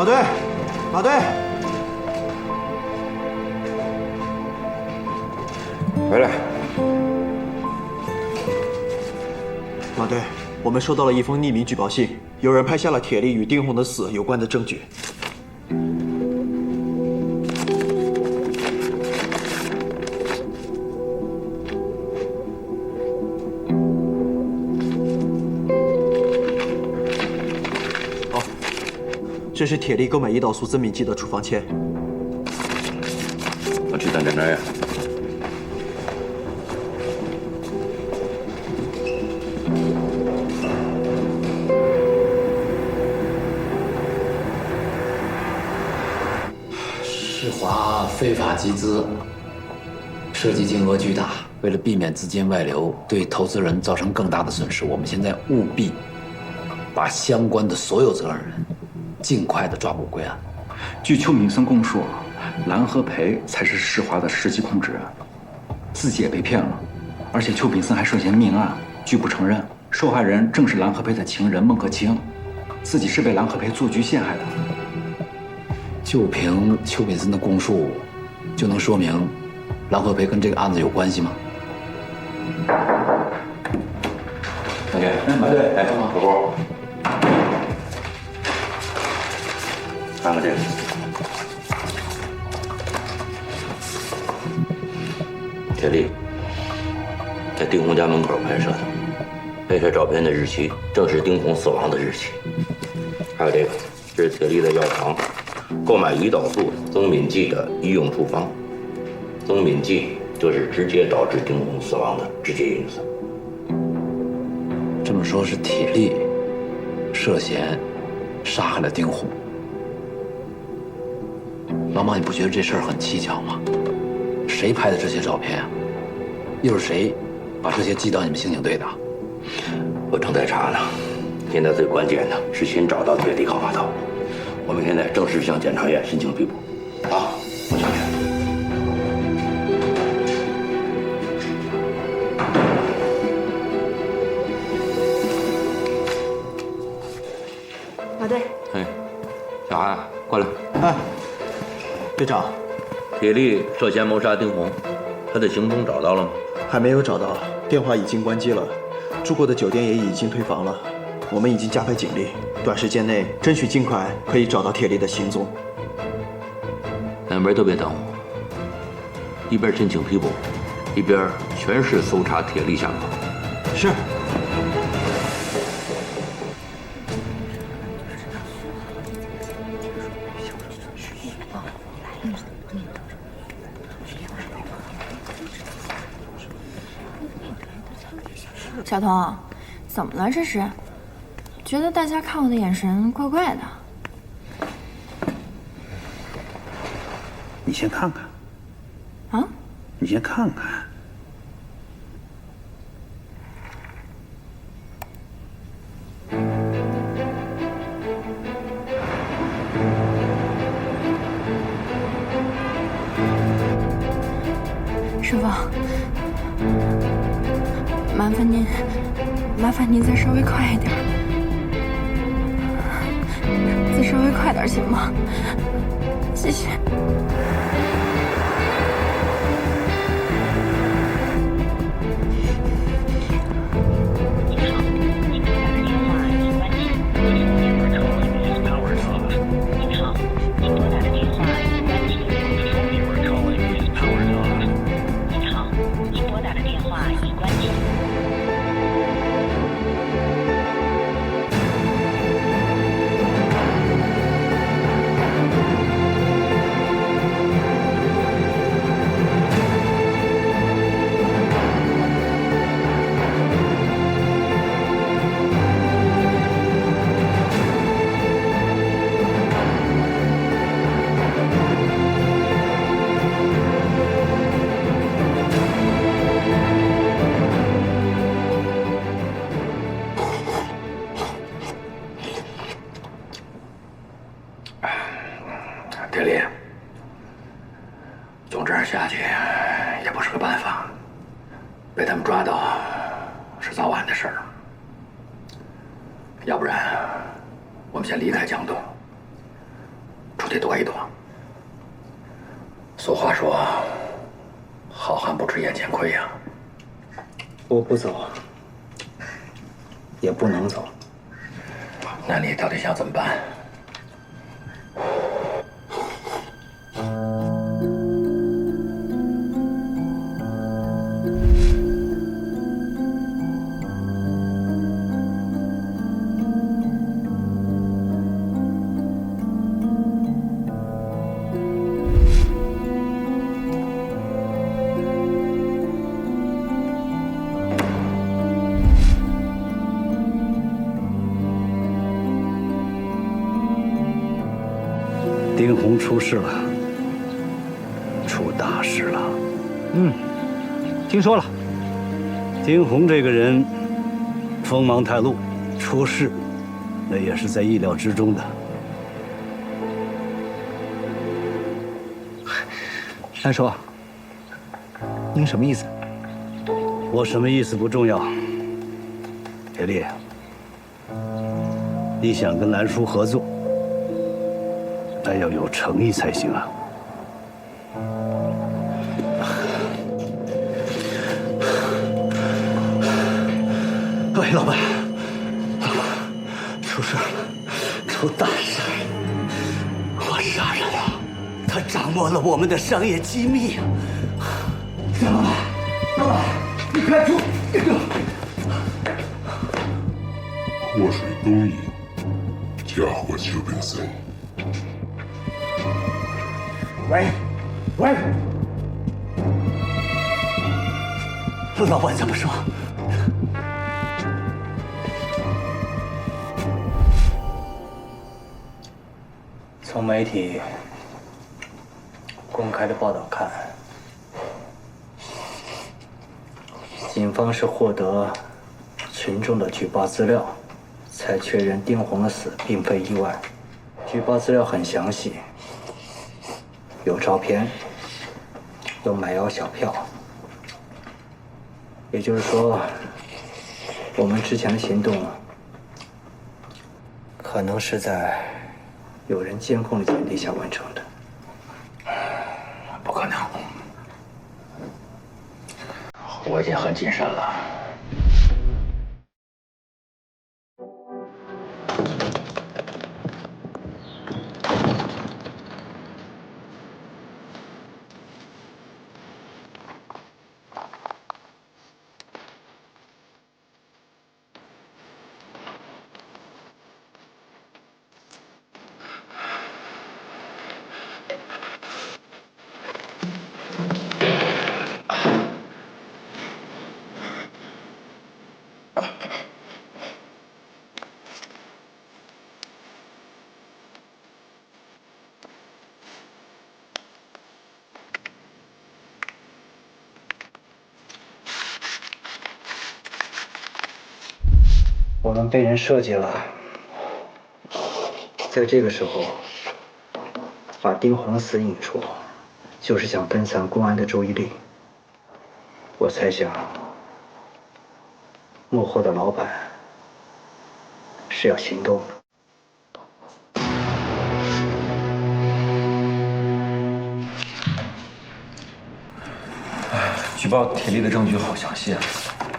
马队，马队，回来。马队，我们收到了一封匿名举报信，有人拍下了铁力与丁红的死有关的证据。这是铁力购买胰岛素增敏剂的处方签。我去趟检察院。世华非法集资，涉及金额巨大。为了避免资金外流，对投资人造成更大的损失，我们现在务必把相关的所有责任人尽快的抓捕归案。据邱敏森供述，蓝和培才是世华的实际控制人，自己也被骗了，而且邱炳森还涉嫌命案，拒不承认。受害人正是蓝和培的情人孟可清，自己是被蓝和培做局陷害的。就凭邱炳森的供述，就能说明蓝和培跟这个案子有关系吗？同学，马队，来，小波，看看这个，铁力在丁红家门口拍摄的，拍摄照片的日期正是丁红死亡的日期。还有这个，这是铁力在药房购买胰岛素增敏剂的医用处方，增敏剂就是直接导致丁红死亡的直接因素。这么说，是铁力涉嫌杀害了丁红。老马，你不觉得这事儿很蹊跷吗？谁拍的这些照片啊？又是谁把这些寄到你们刑警队的？我正在查呢。现在最关键的是先找到铁力和马涛。我们现在正式向检察院申请批捕。好，我下去。马队，哎，小韩，过来。哎，队长，铁力涉嫌谋杀丁红，他的行踪找到了吗？还没有找到，电话已经关机了，住过的酒店也已经退房了。我们已经加派警力，短时间内争取尽快可以找到铁力的行踪。两边都别耽误，一边申请批捕，一边全市搜查铁力下落。是。小童，怎么了这是？觉得大家看我的眼神怪怪的。你先看看。啊？你先看看。师傅，麻烦您再稍微快一点，再稍微快点行吗？谢谢。铁力，总这样下去也不是个办法。被他们抓到是早晚的事儿，要不然我们先离开江东，出去躲一躲。俗话说，好汉不吃眼前亏呀。我不走，也不能走。那你到底想怎么办？出事了，出大事了。听说了。丁红这个人锋芒太露，出事，那也是在意料之中的。三叔，您什么意思？我什么意思不重要。铁力，你想跟兰叔合作，那要有诚意才行啊。喂，老板，出事了，出大事！我杀人了，他掌握了我们的商业机密。老板，你快出！祸水东引，嫁祸邱炳森。喂，老板怎么说？从媒体公开的报道看，警方是获得群众的举报资料，才确认丁红的死并非意外。举报资料很详细，有照片，有买药小票。也就是说，我们之前的行动可能是在有人监控的前提下完成的。不可能，我已经很谨慎了。我们被人设计了，在这个时候把丁红的死引出，就是想分散公安的注意力。我猜想，幕后的老板是要行动的。举报铁力的证据好详细啊！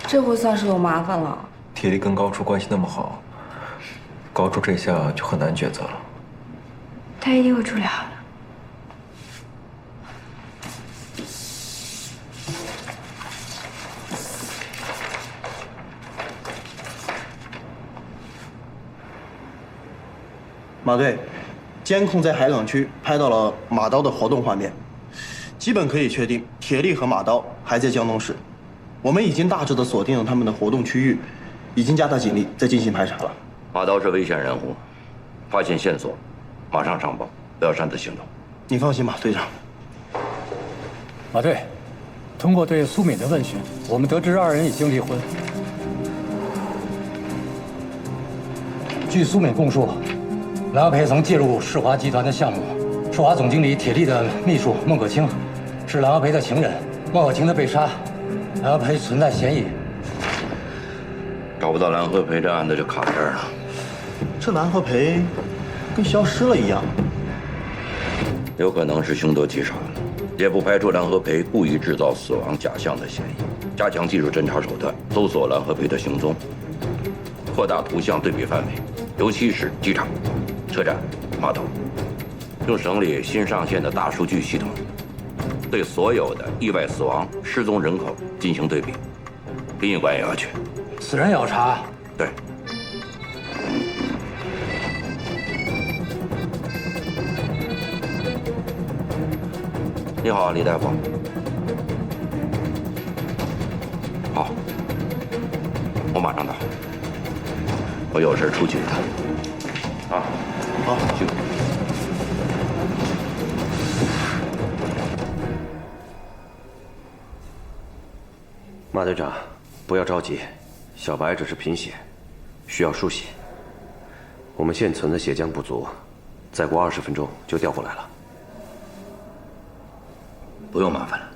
这回算是有麻烦了。铁力跟高处关系那么好，高处这下就很难抉择了。他一定会处理好的。马队，监控在海港区拍到了马刀的活动画面，基本可以确定铁力和马刀还在江东市。我们已经大致的锁定了他们的活动区域，已经加大警力在进行排查了。马刀是危险人物，发现线索马上上报，不要擅自行动。你放心吧，队长。马队，通过对苏敏的问询，我们得知二人已经离婚。据苏敏供述，蓝培曾介入世华集团的项目，世华总经理铁力的秘书孟可清是蓝培的情人，孟可清的被杀，蓝培存在嫌疑。找不到蓝和培，这案子就卡这儿了。这蓝和培跟消失了一样。有可能是凶多吉少，也不排除蓝和培故意制造死亡假象的嫌疑。加强技术侦查手段，搜索蓝和培的行踪，扩大图像对比范围，尤其是机场、车站、码头，用省里新上线的大数据系统，对所有的意外死亡、失踪人口进行对比。殡仪馆也要去。死人也要查。对。你好，李大夫。好，我马上到。我有事出去一趟。啊，好，去。马队长，不要着急，小白只是贫血，需要输血。我们现存的血浆不足，再过20分钟就调过来了。不用麻烦了，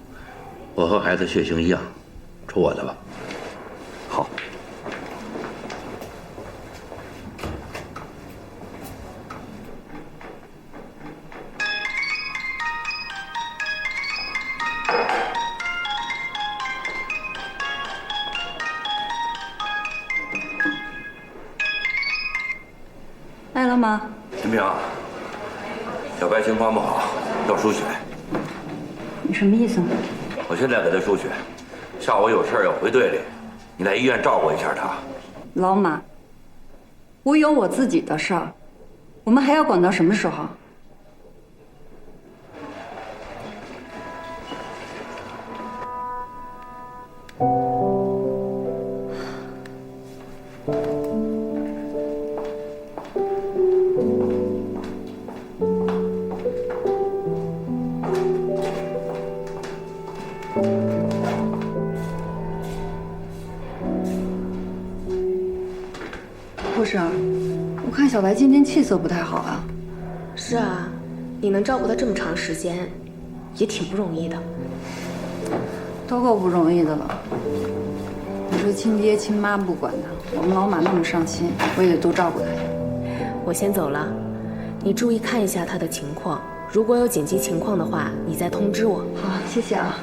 我和孩子血型一样，抽我的吧。好。来了吗？陈平，小白情况不好，要输血。你什么意思呢？我现在给他输血，下午有事要回队里，你来医院照顾一下他。老马，我有我自己的事儿，我们还要管到什么时候？护士，我看小白今天气色不太好啊。是啊，你能照顾他这么长时间，也挺不容易的。都够不容易的了。你说亲爹亲妈不管他，我们老马那么上心，我也得多照顾他呀。我先走了，你注意看一下他的情况，如果有紧急情况的话，你再通知我。好，谢谢啊。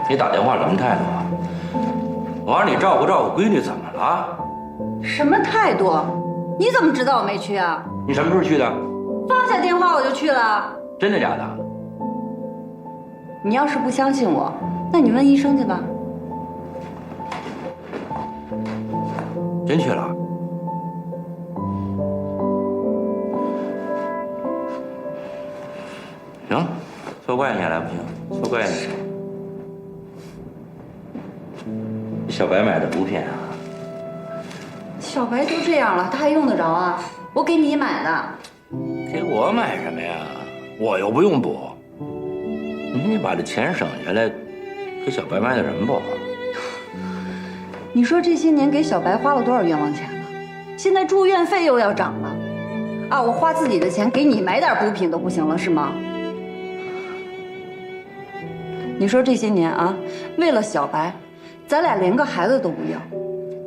你打电话什么态度啊？我让你照顾照顾闺女，怎么了？什么态度？你怎么知道我没去啊？你什么时候去的？放下电话我就去了。真的假的？你要是不相信我，那你问医生去吧。真去了？行，错怪你了，不行，错怪你。小白买的补品啊？小白都这样了，他还用得着啊？我给你买的。给我买什么呀？我又不用补。你把这钱省下来，给小白买点什么不好？你说这些年给小白花了多少冤枉钱了？现在住院费又要涨了，啊，我花自己的钱给你买点补品都不行了是吗？你说这些年啊，为了小白，咱俩连个孩子都不要。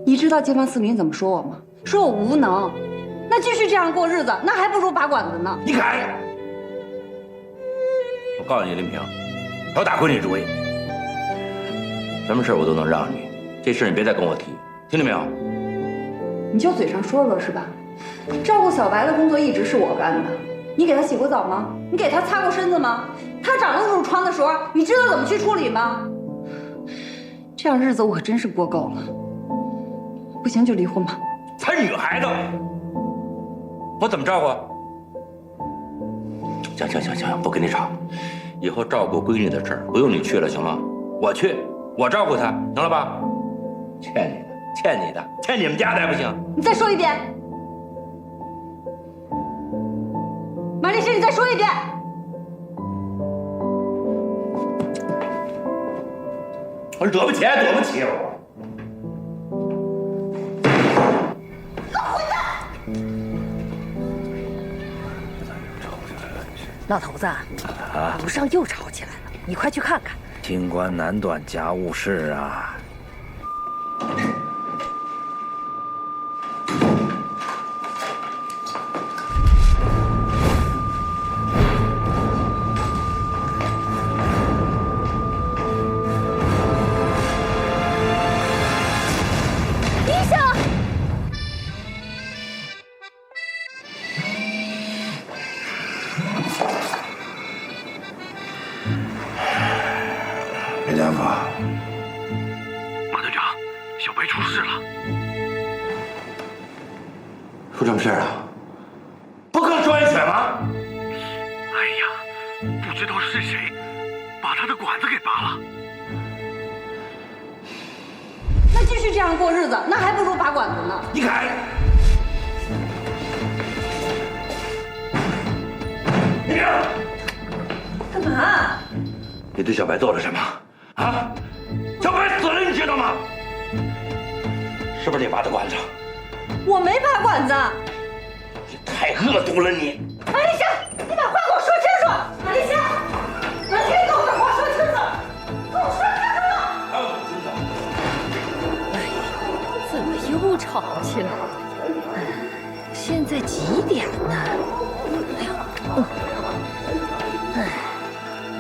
你知道街坊四邻怎么说我吗？说我无能。那继续这样过日子，那还不如拔管子呢。你敢！我告诉你，林平，少打闺女主意。什么事我都能让你，这事你别再跟我提，听见没有？你就嘴上说说是吧？照顾小白的工作一直是我干的。你给他洗过澡吗？你给他擦过身子吗？他长了褥疮的时候，你知道怎么去处理吗？这样日子我可真是过够了。不行就离婚吧。她女孩子，我怎么照顾？行，不跟你吵。以后照顾闺女的事儿不用你去了，行吗？我去，我照顾她，行了吧？欠你的，欠你们家的还不行？你再说一遍，马律师，你再说一遍。我惹不起还惹不起我。老头子，楼上又吵起来了，你快去看看。清官难断家务事啊！医生。李大夫，马队长，小白出事了。出什么事啊？不更输完血吗？哎呀，不知道是谁把他的管子给拔了。那继续这样过日子，那还不如拔管子呢。你敢！李明，干嘛？你对小白做了什么？啊？小白死了，你知道吗？是不是你拔的管子？我没拔管子。你太恶毒了你！马丽香，你把话给我说清楚！马丽香，马丽香，你给我把话说清楚！给我说清楚！怎么又吵起来了？现在几点呢？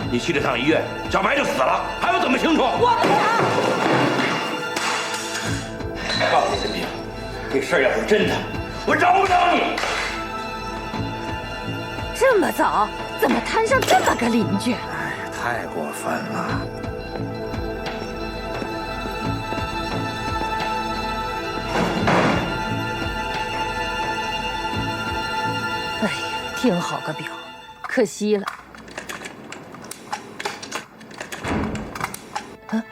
你去了趟医院，小白就死了，还要怎么清楚？我不想。告诉你，陈平，这事儿要是真的，我饶不了你。这么早，怎么摊上这么个邻居？哎呀，太过分了！哎呀，挺好个表，可惜了。啊！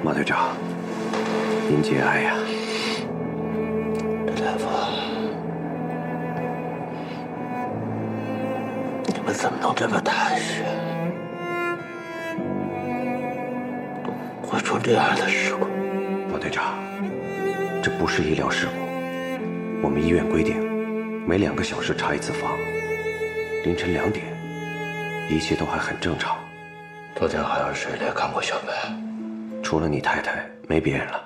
马队长，您节哀呀！大夫，你们怎么能这么踏实？会出这样的事故？马队长，这不是医疗事故。我们医院规定，每2个小时查一次房。凌晨2点，一切都还很正常。昨天还有谁来看过小白？除了你太太，没别人了。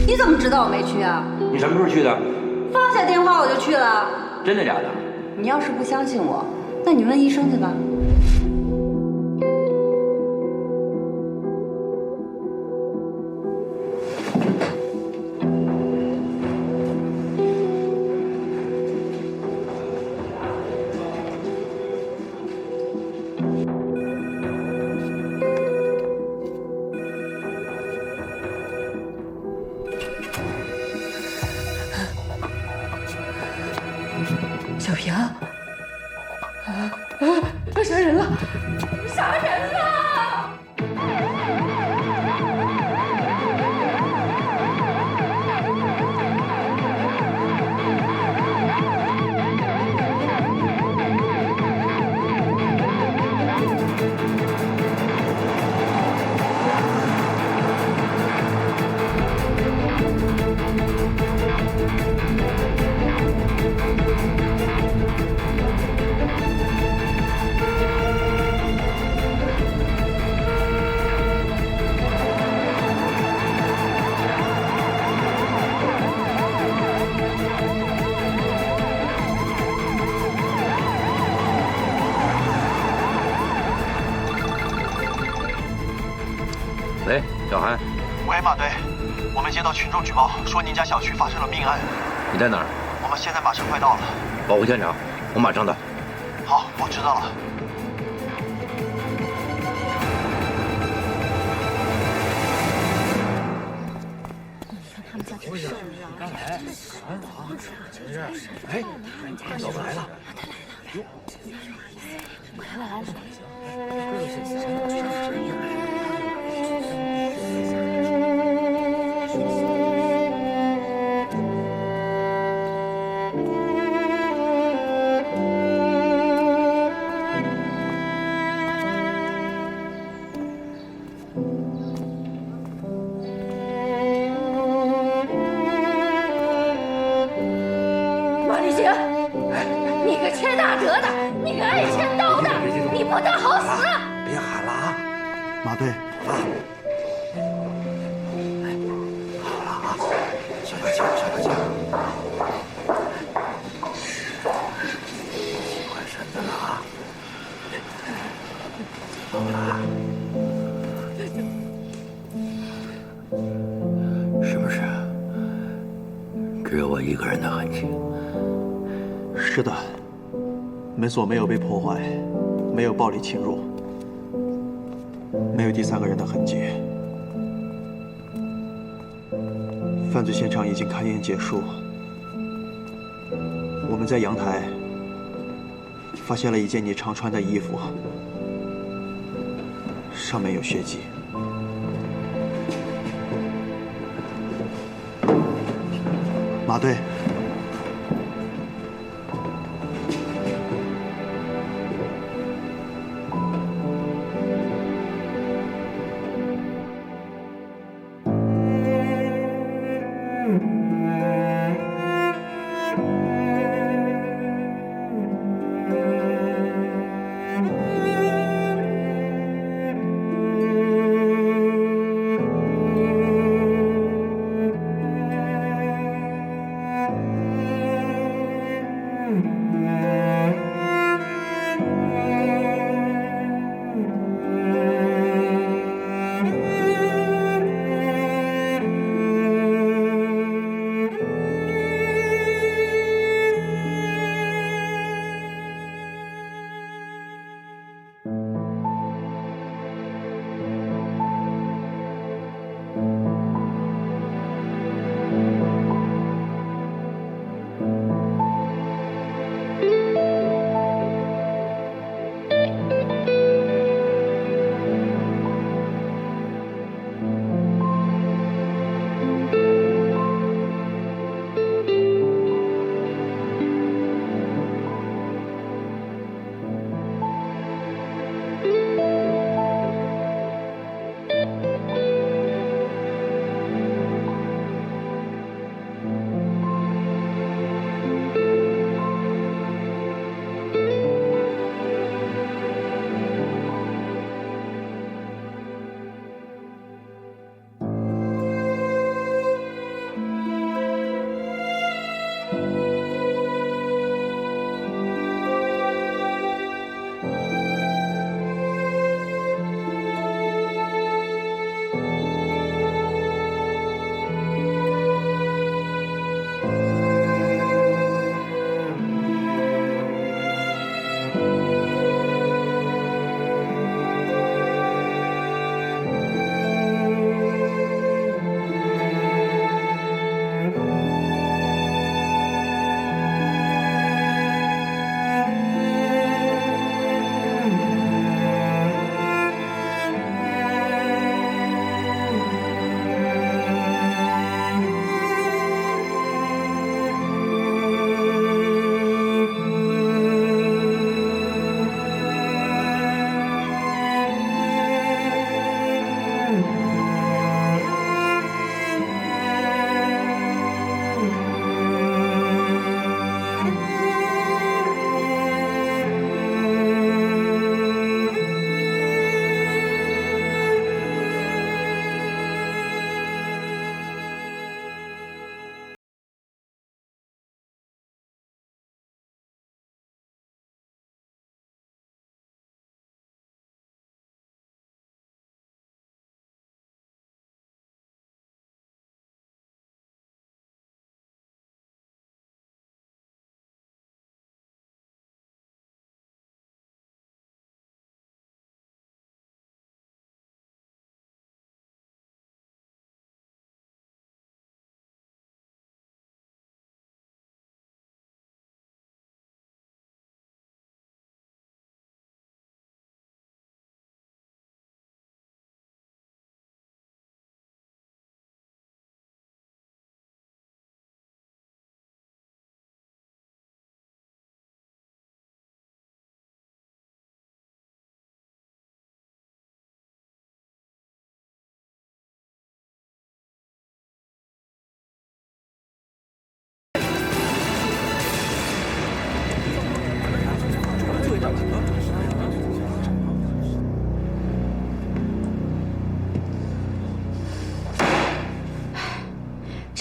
你怎么知道我没去啊？你什么时候去的？放下电话我就去了。真的假的？你要是不相信我，那你问医生去吧。小平，他杀人了！杀人了！喂，小韩。喂，马队，我们接到群众举报，说您家小区发生了命案。你在哪儿？我们现在马上快到了。保护现场，我马上到。好，我知道了。他们家这事儿啊！刚来，真是，哎，老婆来了，哟，来了来了。大德的，你个爱钱刀的，你不得好死！别喊了啊！马队，好了啊，消消气，消消气。习惯身子了啊！好了。是不是只有我一个人的痕迹？是的，门锁没有被破坏，没有暴力侵入，没有第三个人的痕迹。犯罪现场已经勘验结束，我们在阳台发现了一件你常穿的衣服，上面有血迹。马队，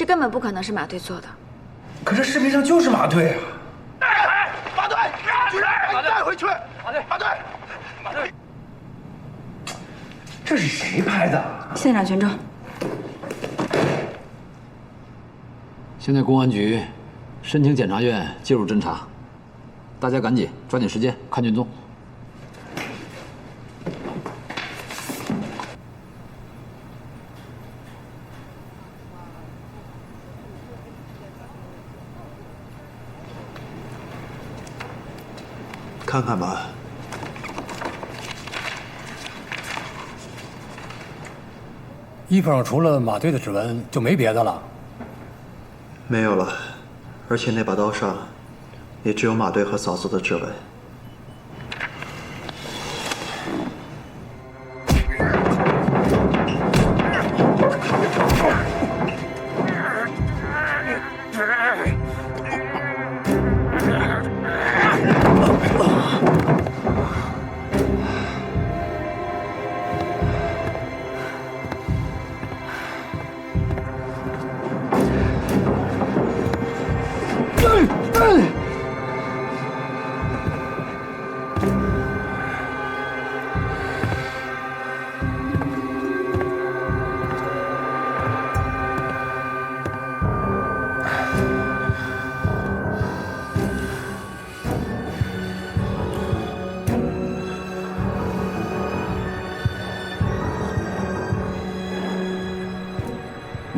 这根本不可能是马队做的。可这视频上就是马队啊！哎，马队，局长，把他带回去！马队，这是谁拍的？现场权证。现在公安局申请检察院介入侦查，大家赶紧抓紧时间看卷宗。看看吧。衣服上除了马队的指纹就没别的了。没有了，而且那把刀上也只有马队和嫂子的指纹。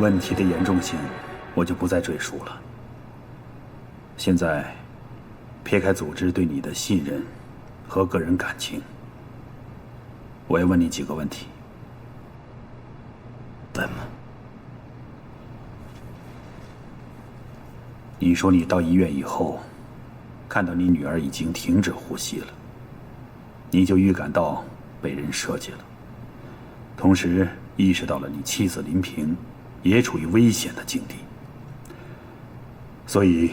问题的严重性，我就不再赘述了。现在，撇开组织对你的信任和个人感情，我要问你几个问题。问吗？你说你到医院以后，看到你女儿已经停止呼吸了，你就预感到被人设计了，同时意识到了你妻子林萍也处于危险的境地，所以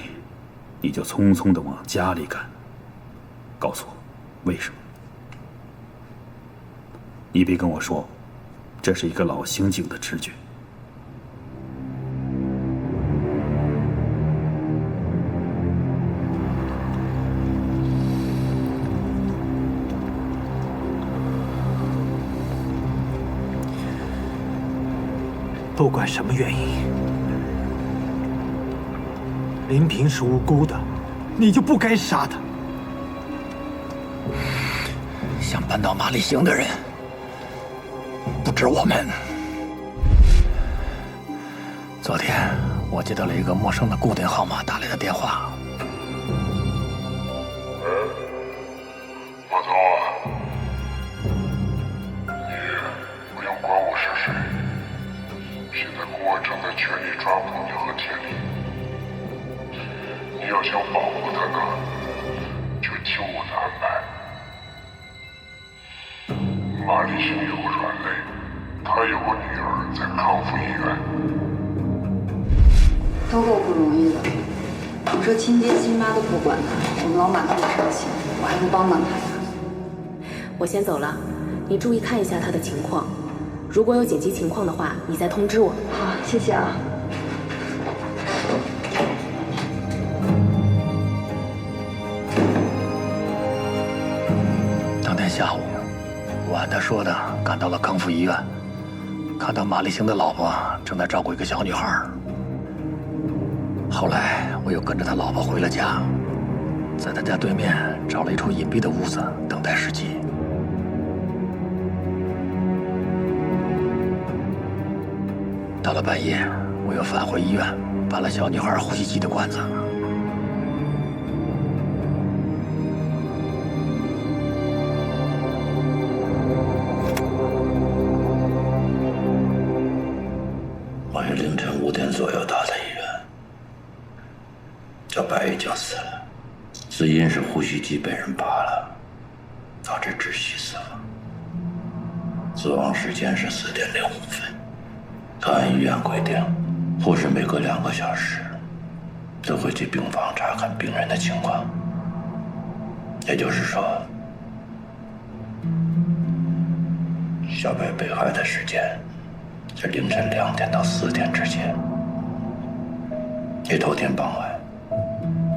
你就匆匆地往家里赶。告诉我，为什么？你别跟我说，这是一个老刑警的直觉。不管什么原因，林萍是无辜的，你就不该杀她。想扳倒马立行的人，不止我们。昨天我接到了一个陌生的固定号码打来的电话。马涛啊，你不用管我是谁。现在公安正在全力抓捕你和铁力，你要想保护他呢，就听我的安排。马立行有个软肋，他有个女儿在康复医院。都够不容易的，你说亲爹亲妈都不管他，我们老马那么伤心，我还不帮帮他呀？我先走了，你注意看一下他的情况。如果有紧急情况的话，你再通知我。好，谢谢啊。当天下午，我按他说的赶到了康复医院，看到马立行的老婆正在照顾一个小女孩。后来我又跟着他老婆回了家，在他家对面找了一处隐蔽的屋子等待时机。到了半夜，我又返回医院，搬了小女孩呼吸机的管子。我于凌晨5点左右到的医院，叫白玉娇死了，死因是呼吸机被人拔了，导致窒息死亡。死亡时间是4点05分。按医院规定，护士每隔2个小时都会去病房查看病人的情况。也就是说，小白被害的时间是凌晨2点到4点之间。这头天傍晚，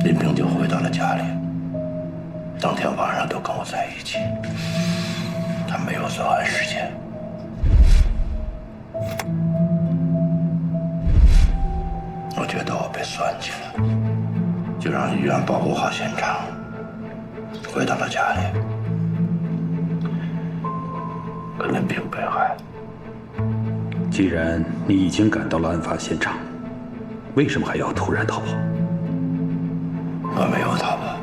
林平就回到了家里。当天晚上都跟我在一起，他没有作案时间。我觉得我被算计了，就让医院保护好现场，回到了家里。可林平被害。既然你已经赶到了案发现场，为什么还要突然逃跑？我没有逃跑。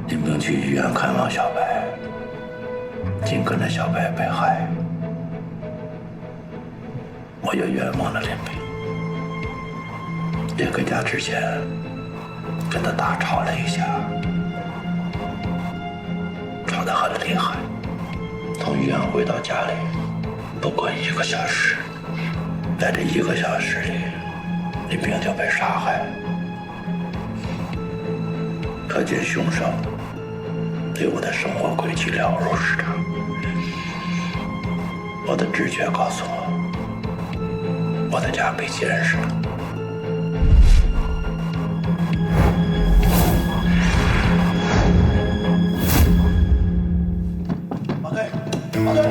林平去医院看望小白，紧跟着小白被害，我又冤枉了林平。临回家之前，跟他大吵了一架，吵得很厉害。从医院回到家里，不过1个小时，在这1个小时里，林平就被杀害。可见凶手对我的生活轨迹了如指掌。我的直觉告诉我，我的家被监视了。马队，马队，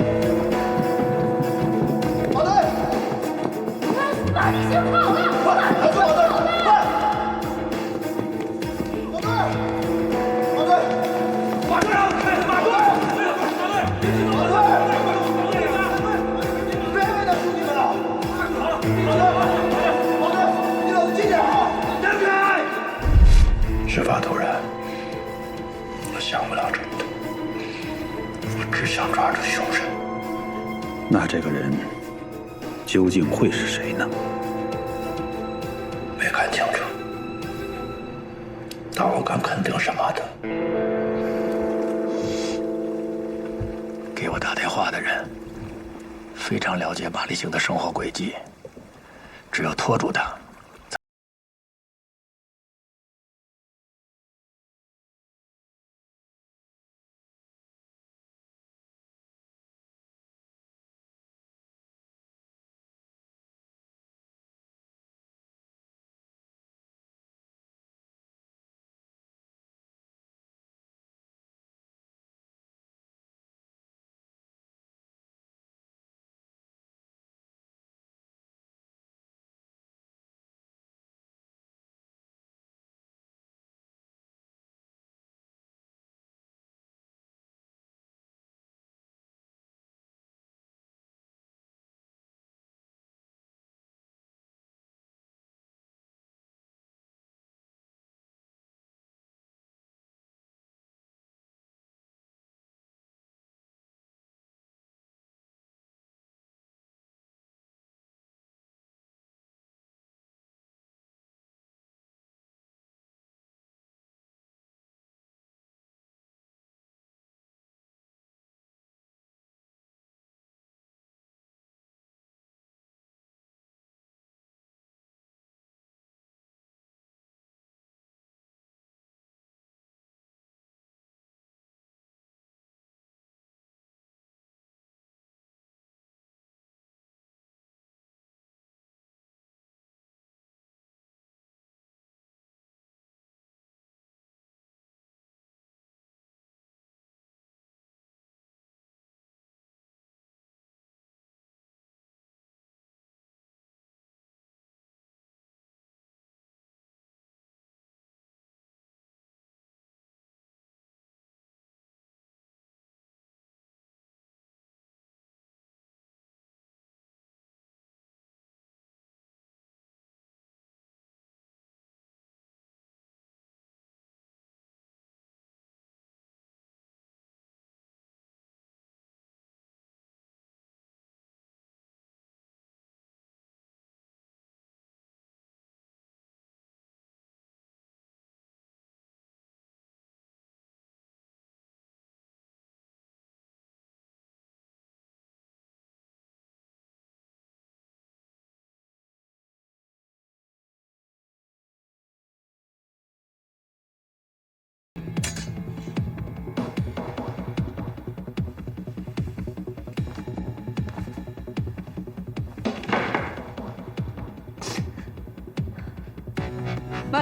马队！马立行跑了！快，快追马队！快！马队！马队！马队长！马队！马队！别为难兄弟们了！马队！马队！你老子近点啊！让开！事发突然，我想不了这么多，我只想抓住凶手。那这个人究竟会是谁呢？没看清楚，但我敢肯定什么的。给我打电话的人非常了解马立行的生活轨迹，只有拖住他，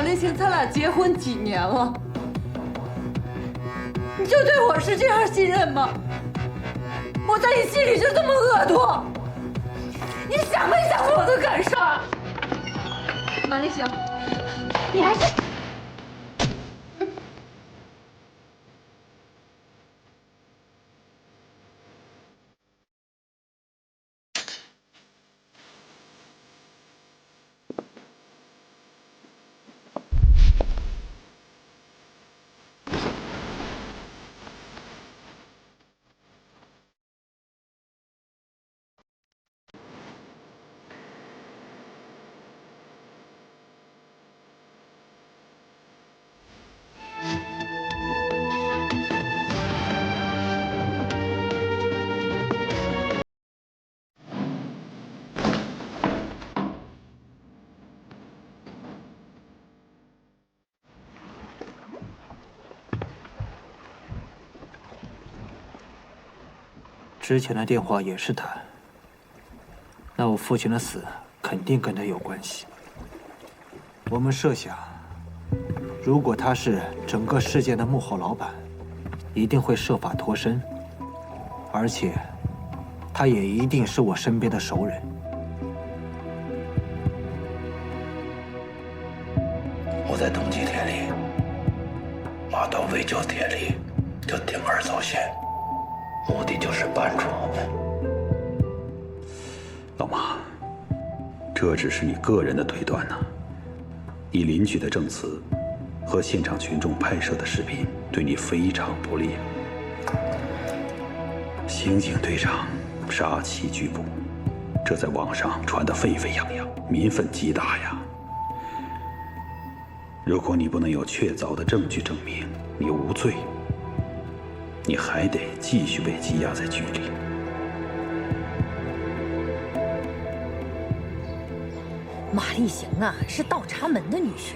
马立行，咱俩结婚几年了？你就对我是这样信任吗？我在你心里就这么恶毒？你想没想过我的感受？马立行，你还是……之前的电话也是他，那我父亲的死肯定跟他有关系。我们设想，如果他是整个事件的幕后老板，一定会设法脱身，而且他也一定是我身边的熟人。我在登记铁力，马刀为救铁力，就铤而走险，目的就是搬出我们。老马，这只是你个人的推断呐。你邻居的证词和现场群众拍摄的视频对你非常不利。刑警队长杀妻拒捕，这在网上传得沸沸扬扬，民愤极大呀。如果你不能有确凿的证据证明你无罪，你还得继续被羁押在局里。马立行啊，是倒插门的女婿，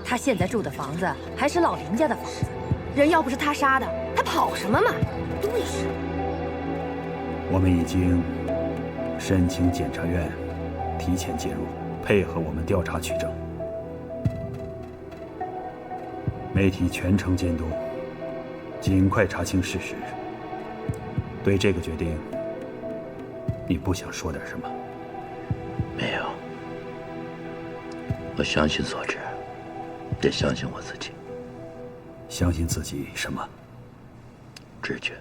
他现在住的房子还是老林家的房子。人要不是他杀的，他跑什么嘛？对呀。我们已经申请检察院提前介入，配合我们调查取证。媒体全程监督，尽快查清事实。对这个决定，你不想说点什么？没有，我相信所知，也相信我自己。相信自己什么？直觉。